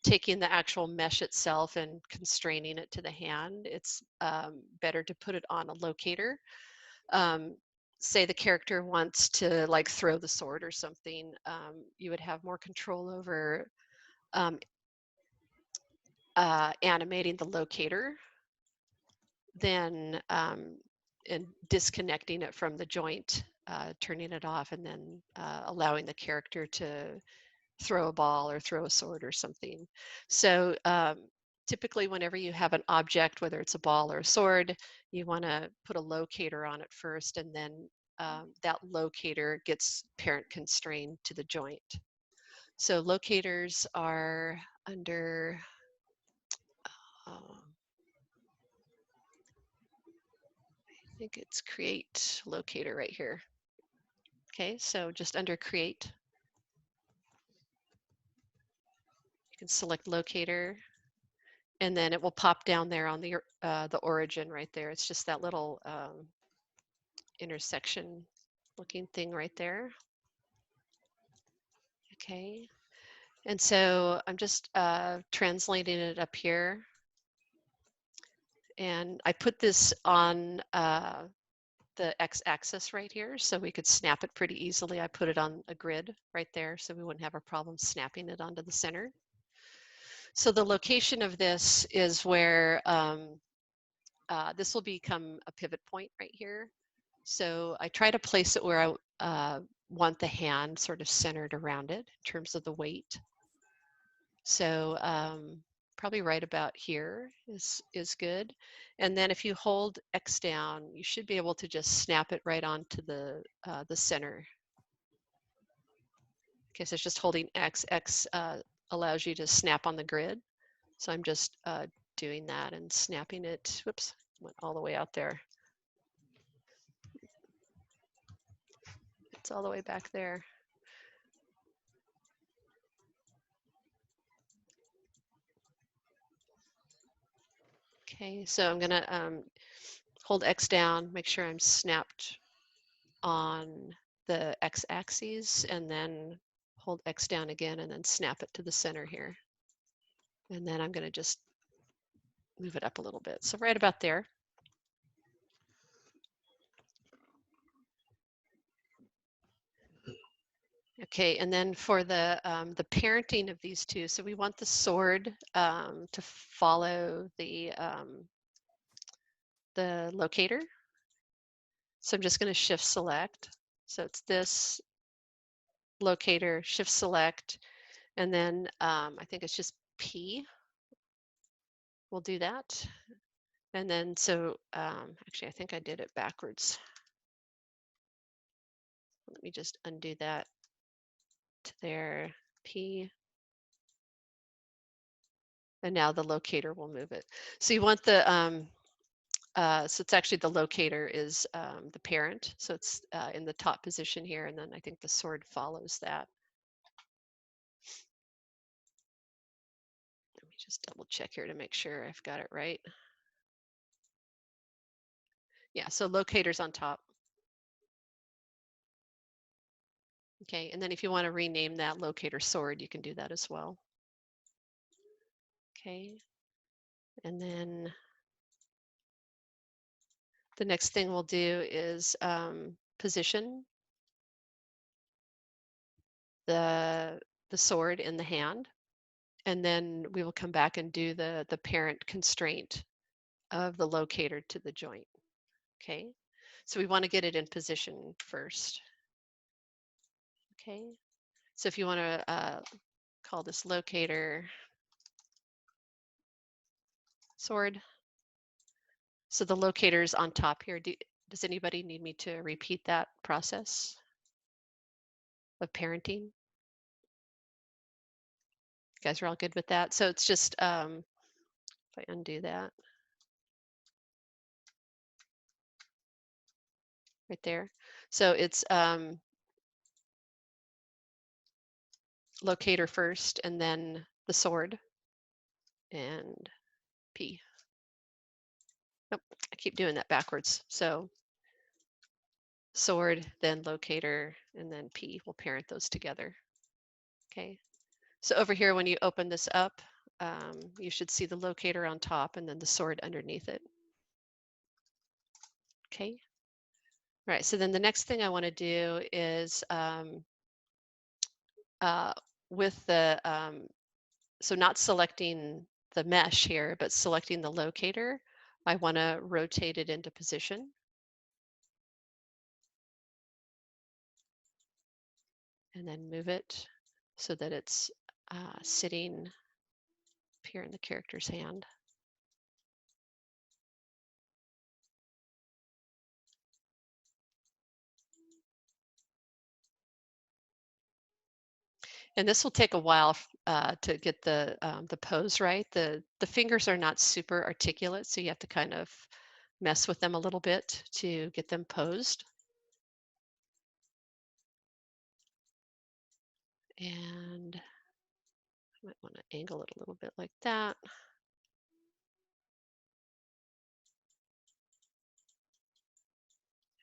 taking the actual mesh itself and constraining it to the hand, it's better to put it on a locator. Say the character wants to like throw the sword or something, you would have more control over animating the locator than and disconnecting it from the joint, turning it off, and then allowing the character to throw a ball or throw a sword or something. So typically whenever you have an object, whether it's a ball or a sword, you want to put a locator on it first, and then that locator gets parent constrained to the joint. So locators are under I think it's create locator right here. Okay, so just under create, you can select locator, and then it will pop down there on the origin right there. It's just that little intersection looking thing right there. Okay, and so I'm just translating it up here, and I put this on the x-axis right here so we could snap it pretty easily. I put it on a grid right there so we wouldn't have a problem snapping it onto the center. So the location of this is where this will become a pivot point right here. So I try to place it where I want the hand sort of centered around it in terms of the weight. So probably right about here is good. And then if you hold X down, you should be able to just snap it right onto the center. Okay, so it's just holding X. X allows you to snap on the grid. So I'm just doing that and snapping it. Whoops, went all the way out there. It's all the way back there. Okay, so I'm gonna hold X down, make sure I'm snapped on the X axis, and then hold X down again and then snap it to the center here. And then I'm gonna just move it up a little bit. So right about there. Okay, and then for the parenting of these two, so we want the sword to follow the locator. So I'm just going to shift select. So it's this locator, shift select, and then I think it's just P. We'll do that. And then so actually I think I did it backwards. Let me just undo that to there, P. And now the locator will move it. So you want the, so it's actually the locator is the parent. So it's in the top position here. And then I think the sword follows that. Let me just double check here to make sure I've got it right. Yeah, so locator's on top. Okay, and then if you want to rename that locator sword, you can do that as well. Okay, and then the next thing we'll do is position the sword in the hand, and then we will come back and do the parent constraint of the locator to the joint. Okay, so we want to get it in position first. Okay, so if you want to call this locator sword. So the locator's on top here. Does anybody need me to repeat that process of parenting? You guys are all good with that? So it's just, if I undo that, right there. So it's locator first, and then the sword, and P. Nope, I keep doing that backwards. So sword, then locator, and then P. We'll parent those together. Okay. So over here, when you open this up, you should see the locator on top and then the sword underneath it. Okay. All right, so then the next thing I want to do is with the, so not selecting the mesh here, but selecting the locator, I want to rotate it into position. And then move it so that it's sitting up here in the character's hand. And this will take a while to get the pose right. The fingers are not super articulate, so you have to kind of mess with them a little bit to get them posed. And I might want to angle it a little bit like that.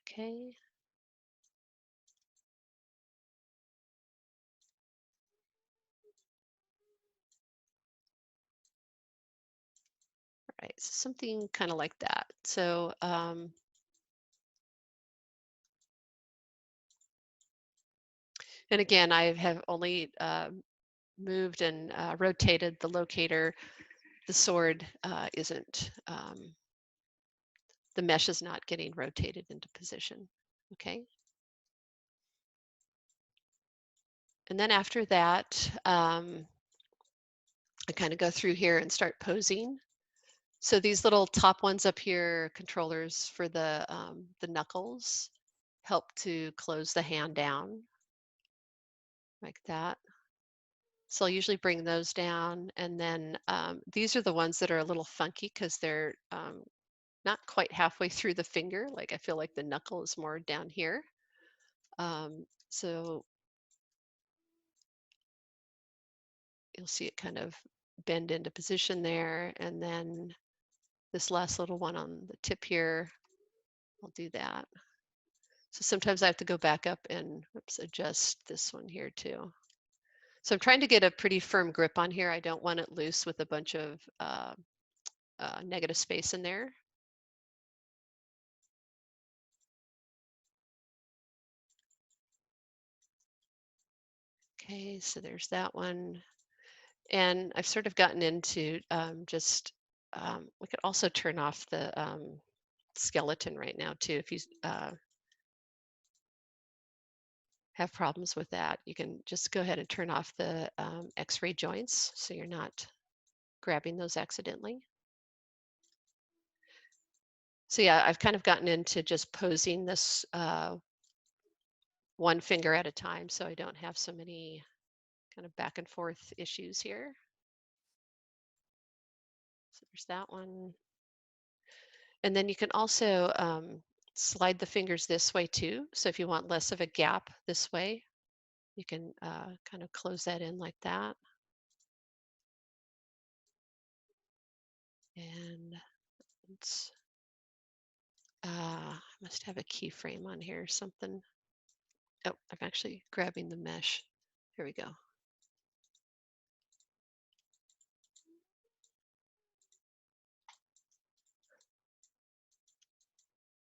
Okay. All right, so something kind of like that. So and again, I have only moved and rotated the locator. The sword isn't, the mesh is not getting rotated into position. Okay. And then after that, I kind of go through here and start posing. So these little top ones up here, controllers for the knuckles, help to close the hand down like that. So I'll usually bring those down, and then these are the ones that are a little funky because they're not quite halfway through the finger. Like I feel like the knuckle is more down here. So you'll see it kind of bend into position there, and then this last little one on the tip here, I'll do that. So sometimes I have to go back up and adjust this one here too. So I'm trying to get a pretty firm grip on here. I don't want it loose with a bunch of negative space in there. Okay, so there's that one. And I've sort of gotten into we could also turn off the skeleton right now too. If you have problems with that, you can just go ahead and turn off the X-ray joints so you're not grabbing those accidentally. So yeah, I've kind of gotten into just posing this one finger at a time so I don't have so many kind of back and forth issues here. So there's that one. And then you can also slide the fingers this way too. So if you want less of a gap this way, you can kind of close that in like that. And it's, I must have a keyframe on here or something. Oh, I'm actually grabbing the mesh. Here we go.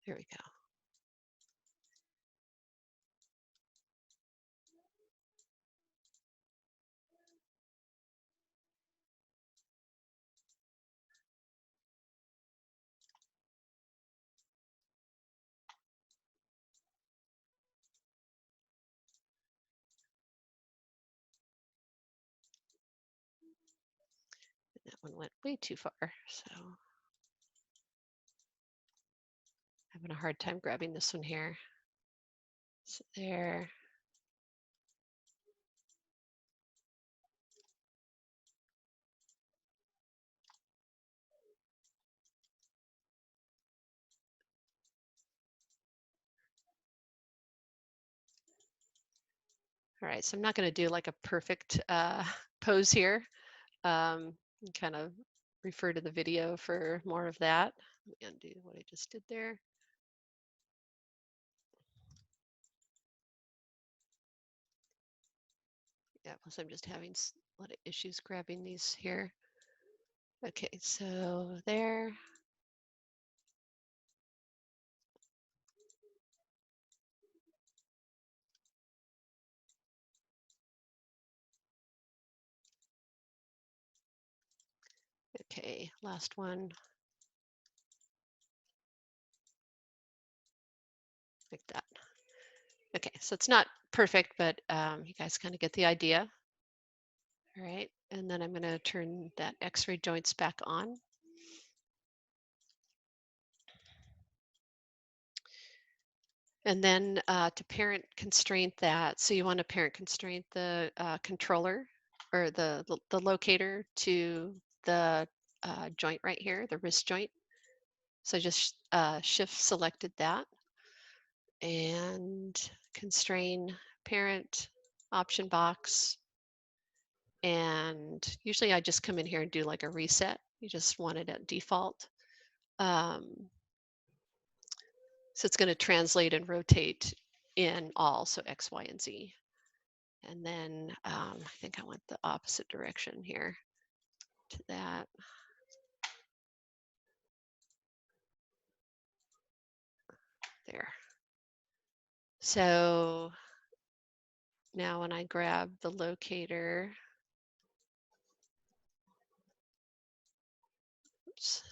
Here we go. That one went way too far, so having a hard time grabbing this one here. So there. All right, so I'm not going to do like a perfect pose here. Kind of refer to the video for more of that. Let me undo what I just did there. Yeah, plus I'm just having a lot of issues grabbing these here. Okay, so there. Okay, last one. Like that. Okay, so it's not perfect, but you guys kind of get the idea. All right, and then I'm going to turn that X-ray joints back on. And then to parent constraint that, so you want to parent constraint the controller or the locator to the joint right here, the wrist joint. So just shift selected that and constrain parent option box. And usually I just come in here and do like a reset. You just want it at default. So it's going to translate and rotate in all, so X, Y, and Z. And then I think I went the opposite direction here to that. There. So now when I grab the locator, oops,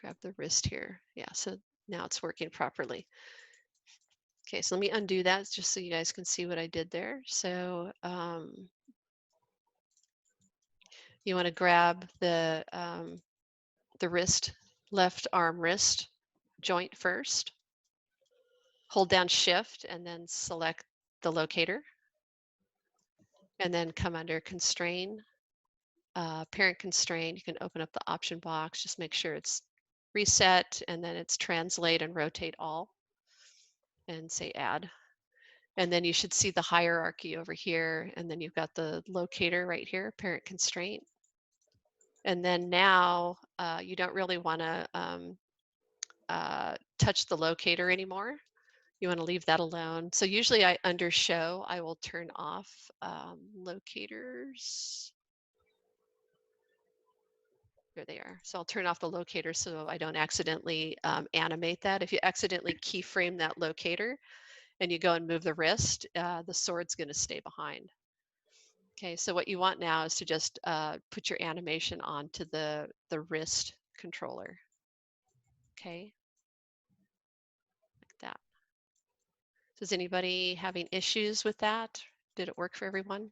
grab the wrist here. Yeah, so now it's working properly. Okay, so let me undo that just so you guys can see what I did there. So you want to grab the wrist, left arm wrist joint first. Hold down shift and then select the locator. and then come under constrain, parent constrain. You can open up the option box, just make sure it's reset, and then it's translate and rotate all, and say add. And then you should see the hierarchy over here, and then you've got the locator right here, parent constraint. And then now you don't really want to touch the locator anymore. You want to leave that alone. So usually under show, I will turn off locators. There they are. So I'll turn off the locator so I don't accidentally animate that. If you accidentally keyframe that locator and you go and move the wrist, the sword's going to stay behind. Okay, so what you want now is to just put your animation onto the wrist controller. Okay, like that. So is anybody having issues with that? Did it work for everyone?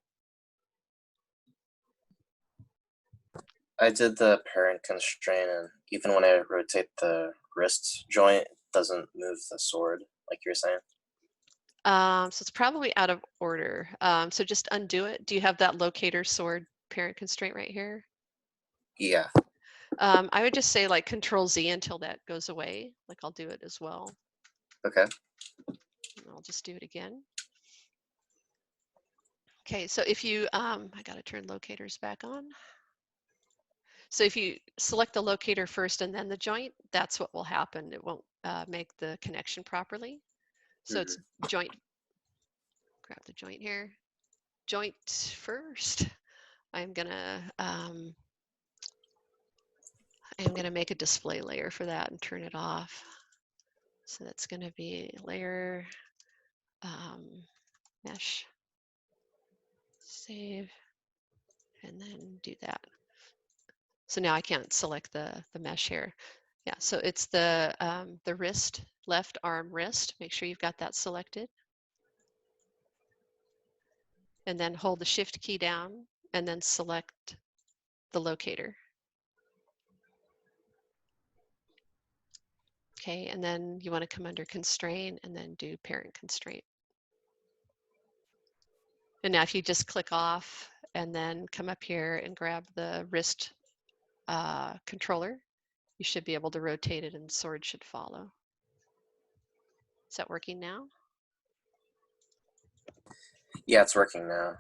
I did the parent constraint, and even when I rotate the wrist joint, it doesn't move the sword, like you were saying. So it's probably out of order. So just undo it. Do you have that locator sword parent constraint right here? Yeah. I would just say like Control Z until that goes away. Like I'll do it as well. Okay. And I'll just do it again. Okay, so if you, I gotta turn locators back on. So if you select the locator first and then the joint, that's what will happen. It won't make the connection properly. So it's joint, grab the joint here. Joint first. I'm gonna make a display layer for that and turn it off. So that's gonna be layer mesh, save, and then do that. So now I can't select the mesh here. Yeah, so it's the wrist, left arm wrist. Make sure you've got that selected. And then hold the shift key down and then select the locator. Okay, and then you want to come under constraint and then do parent constraint. And now if you just click off and then come up here and grab the wrist controller, you should be able to rotate it and sword should follow. Is that working now? Yeah, it's working now.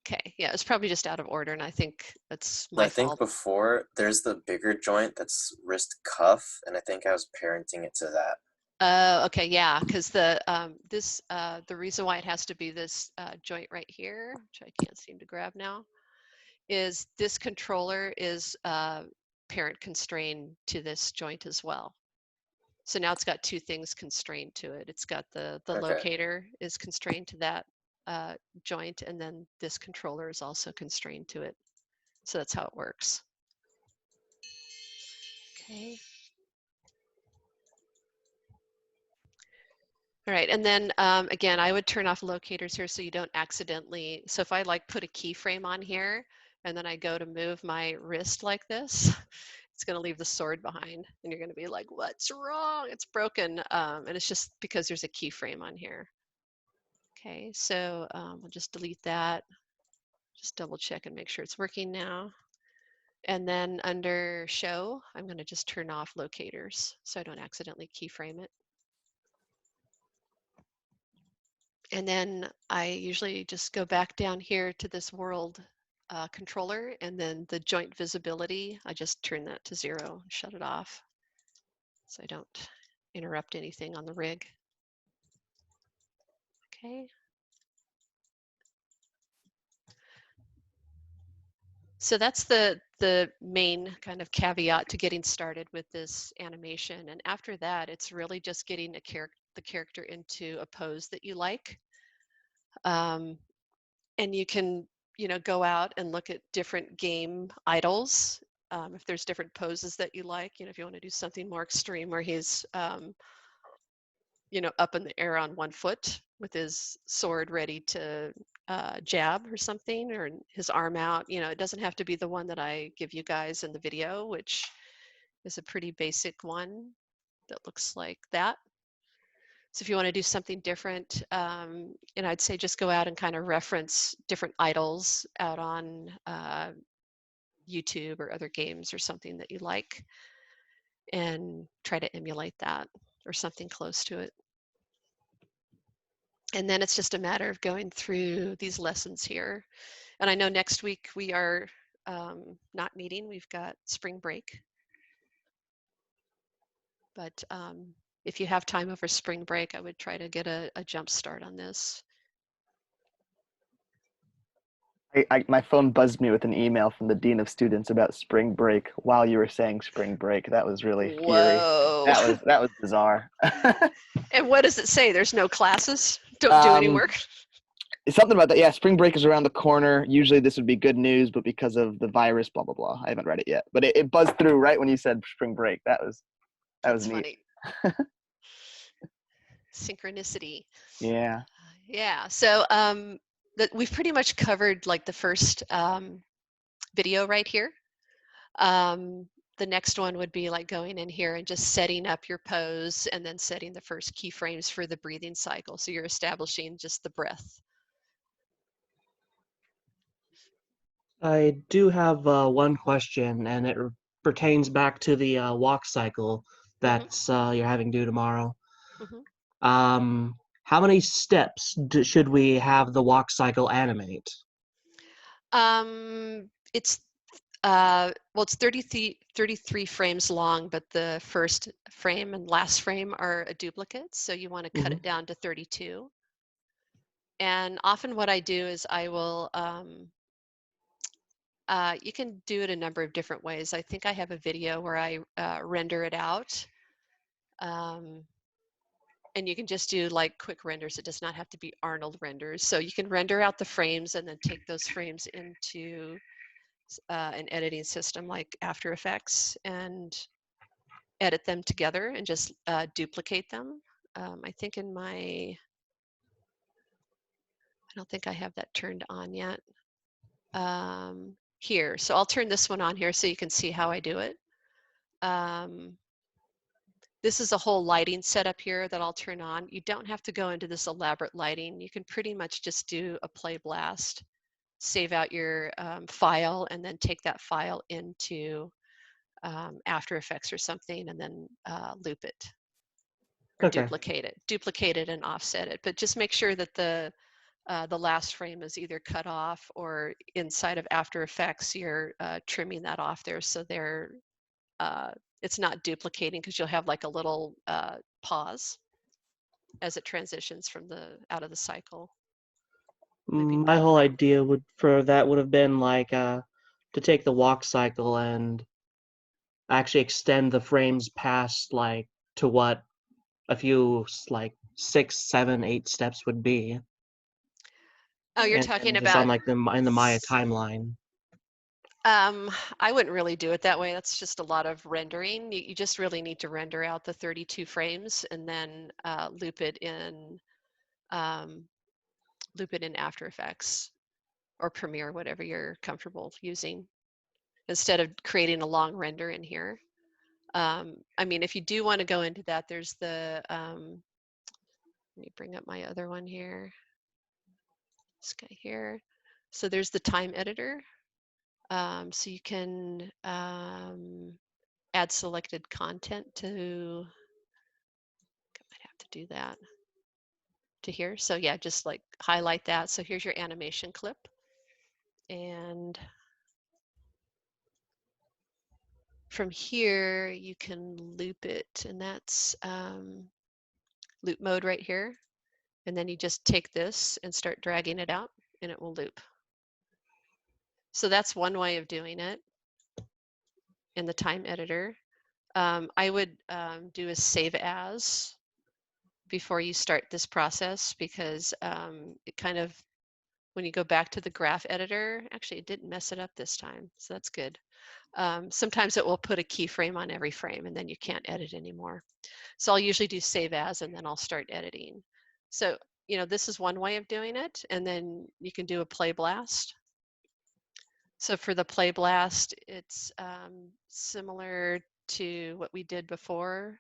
Okay, yeah, it's probably just out of order, and I think that's my fault. I think before there's the bigger joint that's wrist cuff, and I think I was parenting it to that. Okay, yeah, because the the reason why it has to be this joint right here, which I can't seem to grab now, is this controller is parent constrained to this joint as well. So now it's got two things constrained to it. It's got the Okay. locator is constrained to that joint, and then this controller is also constrained to it. So that's how it works. Okay. All right, and then again, I would turn off locators here so you don't accidentally, so if I like put a keyframe on here and then I go to move my wrist like this, it's gonna leave the sword behind and you're gonna be like, what's wrong? It's broken, and it's just because there's a keyframe on here. Okay, so we'll just delete that. Just double check and make sure it's working now. And then under show, I'm gonna just turn off locators so I don't accidentally keyframe it. And then I usually just go back down here to this world controller, and then the joint visibility, I just turn that to 0 and shut it off so I don't interrupt anything on the rig. Okay. So that's the main kind of caveat to getting started with this animation. And after that, it's really just getting the character into a pose that you like. And you can, go out and look at different game idols. If there's different poses that you like, if you want to do something more extreme where he's, up in the air on one foot with his sword ready to jab or something, or his arm out, it doesn't have to be the one that I give you guys in the video, which is a pretty basic one that looks like that. So if you want to do something different, and I'd say just go out and kind of reference different idols out on YouTube or other games or something that you like, and try to emulate that or something close to it. And then it's just a matter of going through these lessons here. And I know next week we are not meeting. We've got spring break. But if you have time over spring break, I would try to get a jump start on this. My phone buzzed me with an email from the dean of students about spring break while you were saying spring break. That was really eerie. Whoa. That was bizarre. And what does it say? There's no classes? Don't do any work? Something about that. Yeah, spring break is around the corner. Usually this would be good news, but because of the virus, blah, blah, blah. I haven't read it yet. But it buzzed through right when you said spring break. That was neat. Funny. Synchronicity. Yeah. Yeah. So we've pretty much covered like the first video right here. The next one would be like going in here and just setting up your pose and then setting the first keyframes for the breathing cycle. So you're establishing just the breath. I do have one question, and it pertains back to the walk cycle that's you're having due tomorrow. How many steps should we have the walk cycle animate? It's well, it's 33 frames long, but the first frame and last frame are a duplicate, so you want to cut it down to 32. And often what I do is I will you can do it a number of different ways. I think I have a video where I render it out. And you can just do like quick renders. It does not have to be Arnold renders. So you can render out the frames and then take those frames into an editing system like After Effects and edit them together and just duplicate them. I think in my, I don't think I have that turned on yet. Here, so I'll turn this one on here so you can see how I do it. This is a whole lighting setup here that I'll turn on. You don't have to go into this elaborate lighting. You can pretty much just do a play blast, save out your file, and then take that file into After Effects or something, and then loop it or duplicate it and offset it. But just make sure that the last frame is either cut off or inside of After Effects, you're trimming that off there so they're it's not duplicating, because you'll have like a little pause as it transitions from out of the cycle. My whole idea would have been like to take the walk cycle and actually extend the frames past like to what a few like 6, 7, 8 steps would be. Oh, you're talking about on like in the Maya timeline. I wouldn't really do it that way. That's just a lot of rendering. You just really need to render out the 32 frames and then loop it in After Effects or Premiere, whatever you're comfortable using, instead of creating a long render in here. I mean, if you do want to go into that, there's the let me bring up my other one here. This guy here. So there's the time editor. So you can add selected content to, I might have to do that to here. So yeah, just like highlight that. So here's your animation clip. And from here, you can loop it, and that's loop mode right here. And then you just take this and start dragging it out, and it will loop. So that's one way of doing it in the time editor. I would do a save as before you start this process, because it kind of, when you go back to the graph editor, actually it didn't mess it up this time, so that's good. Sometimes it will put a keyframe on every frame and then you can't edit anymore. So I'll usually do save as and then I'll start editing. So, you know, this is one way of doing it, and then you can do a play blast. So for the play blast, it's similar to what we did before.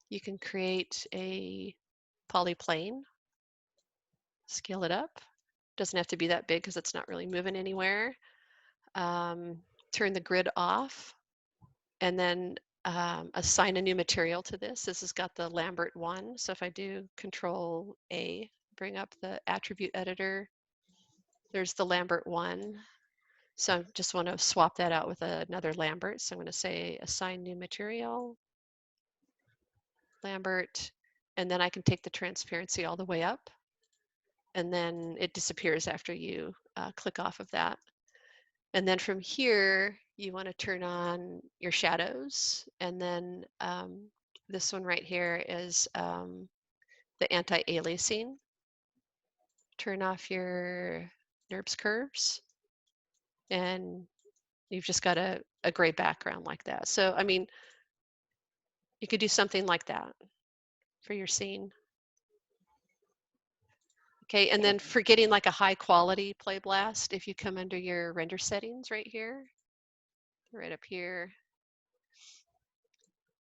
You can create a polyplane, scale it up. Doesn't have to be that big because it's not really moving anywhere. Turn the grid off, and then assign a new material to this. This has got the Lambert 1. So if I do Control A, bring up the attribute editor, there's the Lambert 1. So I just want to swap that out with another Lambert. So I'm going to say assign new material, Lambert, and then I can take the transparency all the way up, and then it disappears after you click off of that. And then from here, you want to turn on your shadows. And then this one right here is the anti-aliasing. Turn off your NURBS curves. And you've just got a gray background like that. So, I mean, you could do something like that for your scene. Okay, and then for getting like a high quality play blast, if you come under your render settings right here, right up here,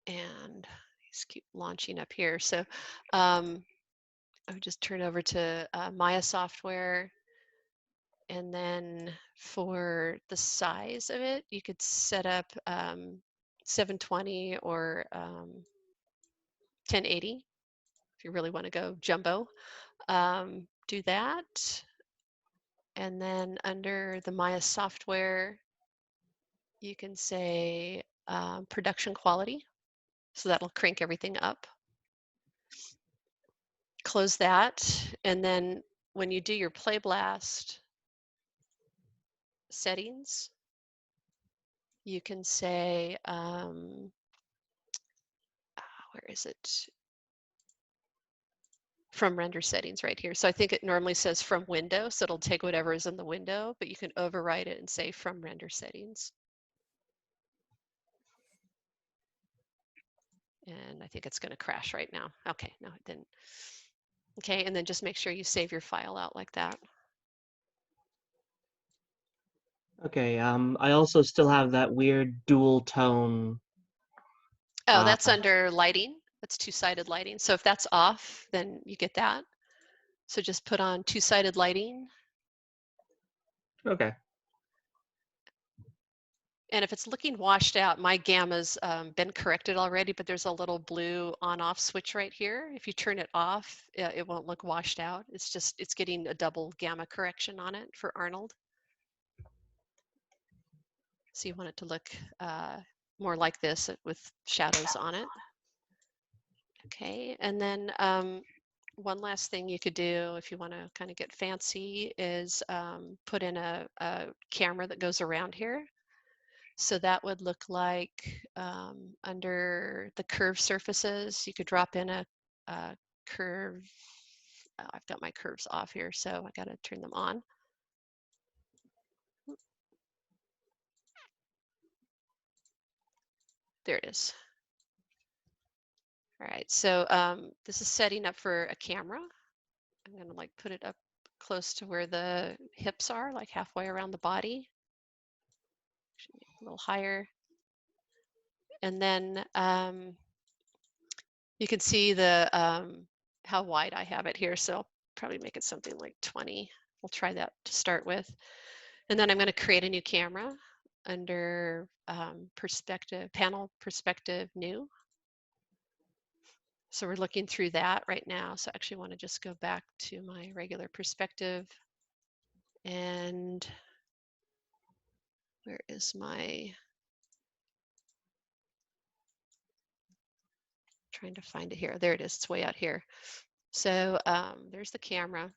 and just keep launching up here. So I would just turn over to Maya software, and then for the size of it, you could set up 720 or 1080 if you really want to go jumbo. Do that. And then under the Maya software, you can say production quality. So that'll crank everything up. Close that. And then when you do your play blast settings, you can say, where is it? From render settings right here. So I think it normally says from window, so it'll take whatever is in the window, but you can override it and say from render settings. And I think it's going to crash right now. Okay, no, it didn't. Okay, and then just make sure you save your file out like that. Okay, I also still have that weird dual tone. Oh, that's under lighting. That's two-sided lighting. So if that's off, then you get that. So just put on two-sided lighting. Okay. And if it's looking washed out, my gamma's been corrected already, but there's a little blue on-off switch right here. If you turn it off, it won't look washed out. It's just, it's getting a double gamma correction on it for Arnold. So you want it to look more like this with shadows on it. Okay, and then one last thing you could do if you want to kind of get fancy is put in a camera that goes around here. So that would look like under the curved surfaces, you could drop in a curve. Oh, I've got my curves off here, so I got to turn them on. There it is. All right, so this is setting up for a camera. I'm going to like put it up close to where the hips are, like halfway around the body. A little higher. And then you can see the how wide I have it here. So I'll probably make it something like 20. We'll try that to start with. And then I'm going to create a new camera under perspective, panel perspective new. So we're looking through that right now. So I actually want to just go back to my regular perspective. And where is my, trying to find it here. There it is, it's way out here. So there's the camera.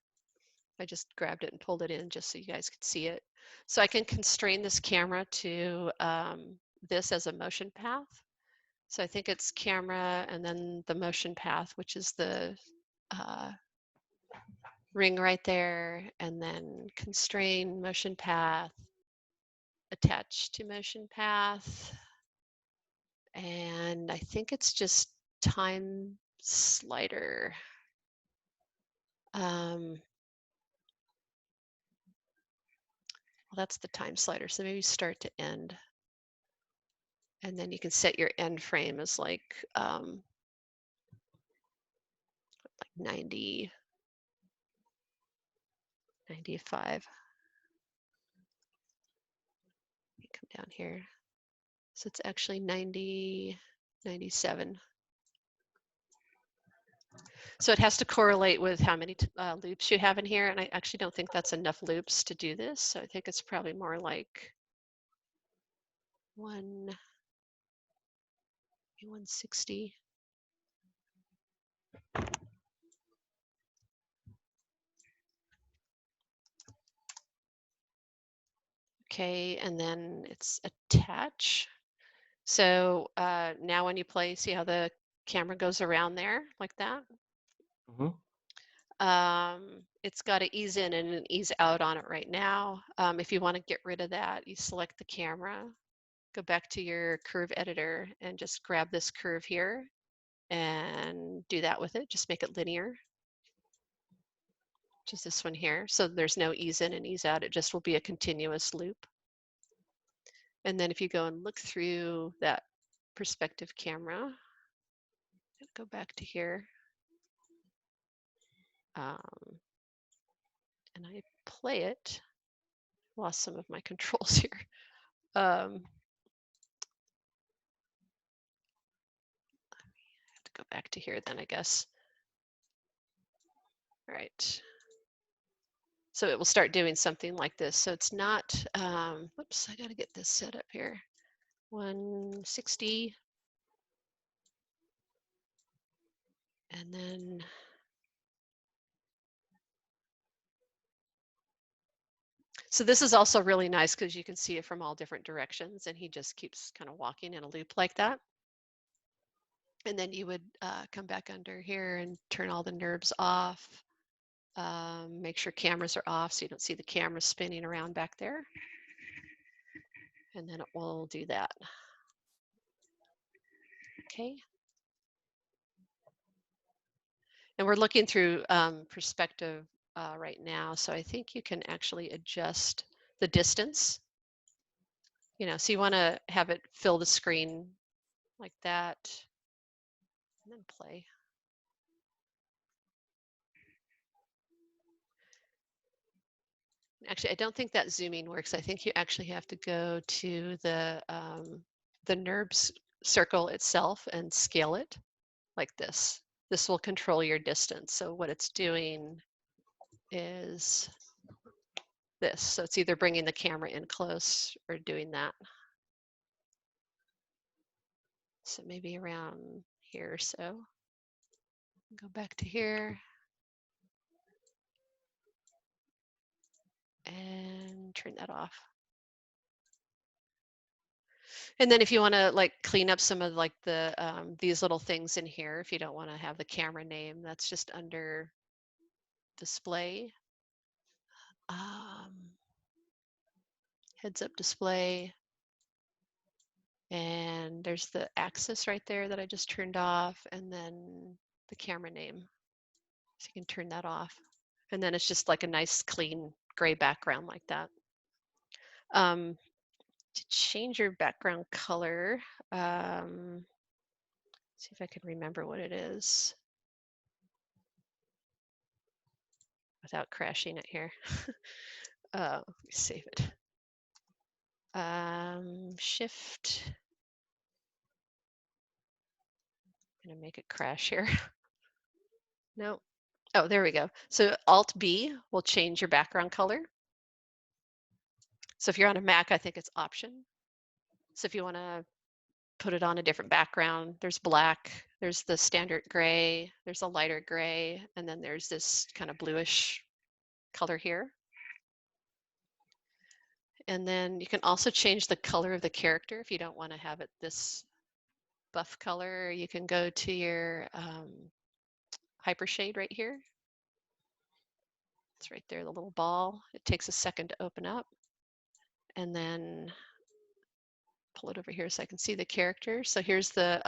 I just grabbed it and pulled it in just so you guys could see it. So I can constrain this camera to this as a motion path. So I think it's camera and then the motion path, which is the ring right there, and then constrain motion path, attach to motion path. And I think it's just time slider. Well, that's the time slider. So maybe start to end. And then you can set your end frame as like 90, 95. Let me come down here. So it's actually 90, 97. So it has to correlate with how many loops you have in here. And I actually don't think that's enough loops to do this. So I think it's probably more like 160. Okay, and then it's attach. So now when you play, see how the camera goes around there like that? Mhm. It's got an ease in and an ease out on it right now. If you want to get rid of that, you select the camera, go back to your curve editor and just grab this curve here and do that with it. Just make it linear, which is this one here. So there's no ease in and ease out. It just will be a continuous loop. And then if you go and look through that perspective camera, go back to here. And I play it. Lost some of my controls here. I have to go back to here then, I guess. All right. So it will start doing something like this. So it's not, whoops, I got to get this set up here. 160. And then so this is also really nice because you can see it from all different directions and he just keeps kind of walking in a loop like that. And then you would come back under here and turn all the NURBS off. Make sure cameras are off so you don't see the camera spinning around back there. And then it will do that. Okay. And we're looking through perspective right now. So I think you can actually adjust the distance. You know, so you want to have it fill the screen like that and then play. Actually, I don't think that zooming works. I think you actually have to go to the NURBS circle itself and scale it like this. This will control your distance. So what it's doing is this. So it's either bringing the camera in close or doing that. So maybe around here or so. Go back to here. And turn that off. And then if you want to like clean up some of like the these little things in here, if you don't want to have the camera name, that's just under display. Heads up display. And there's the axis right there that I just turned off, and then the camera name. So you can turn that off. And then it's just like a nice clean gray background like that. To change your background color, see if I can remember what it is without crashing it here. Let me save it. Shift. I'm gonna make it crash here. No. Oh, there we go. So Alt B will change your background color. So if you're on a Mac, I think it's Option. So if you want to put it on a different background, there's black, there's the standard gray, there's a lighter gray, and then there's this kind of bluish color here. And then you can also change the color of the character if you don't want to have it this buff color. You can go to your hypershade right here. It's right there, the little ball. It takes a second to open up. And then pull it over here so I can see the character. So here's the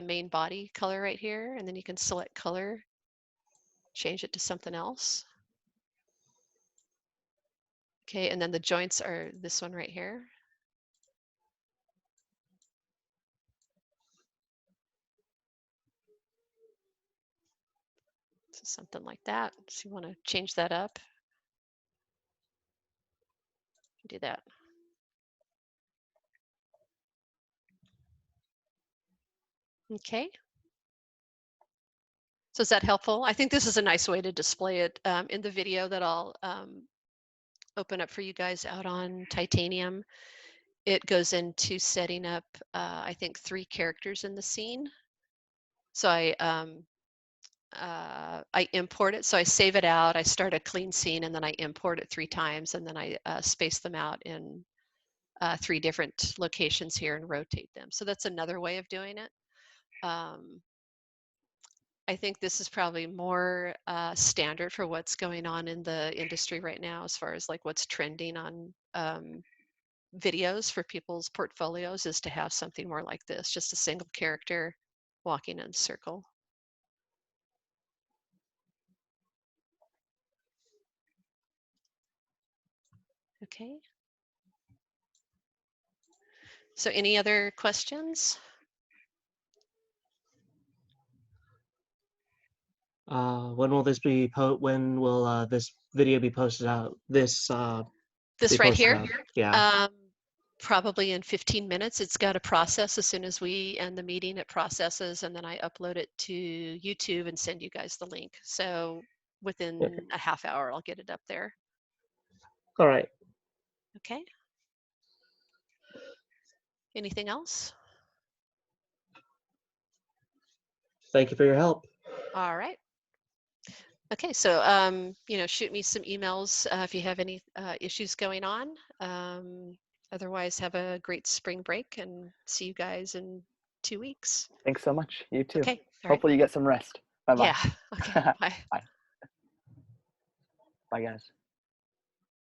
main body color right here. And then you can select color, change it to something else. Okay, and then the joints are this one right here. So something like that. So you want to change that up. Do that. Okay. So is that helpful? I think this is a nice way to display it in the video that I'll open up for you guys out on Titanium. It goes into setting up, I think, 3 characters in the scene. So I import it. So I save it out. I start a clean scene and then I import it 3 times and then I space them out in 3 different locations here and rotate them. So that's another way of doing it. I think this is probably more standard for what's going on in the industry right now, as far as like what's trending on videos for people's portfolios, is to have something more like this, just a single character walking in a circle. Okay. So any other questions? When will this be when will this video be posted out? This This be right posted here? out? Yeah. Probably in 15 minutes. It's got to process as soon as we end the meeting. It processes, and then I upload it to YouTube and send you guys the link. So within Okay. a half hour, I'll get it up there. All right. Okay. Anything else? Thank you for your help. All right. Okay, so you know, shoot me some emails if you have any issues going on. Otherwise, have a great spring break and see you guys in 2 weeks. Thanks so much. You too. Okay. All right. Hopefully you get some rest. Bye bye. Yeah. Okay. Bye. Bye. Bye guys.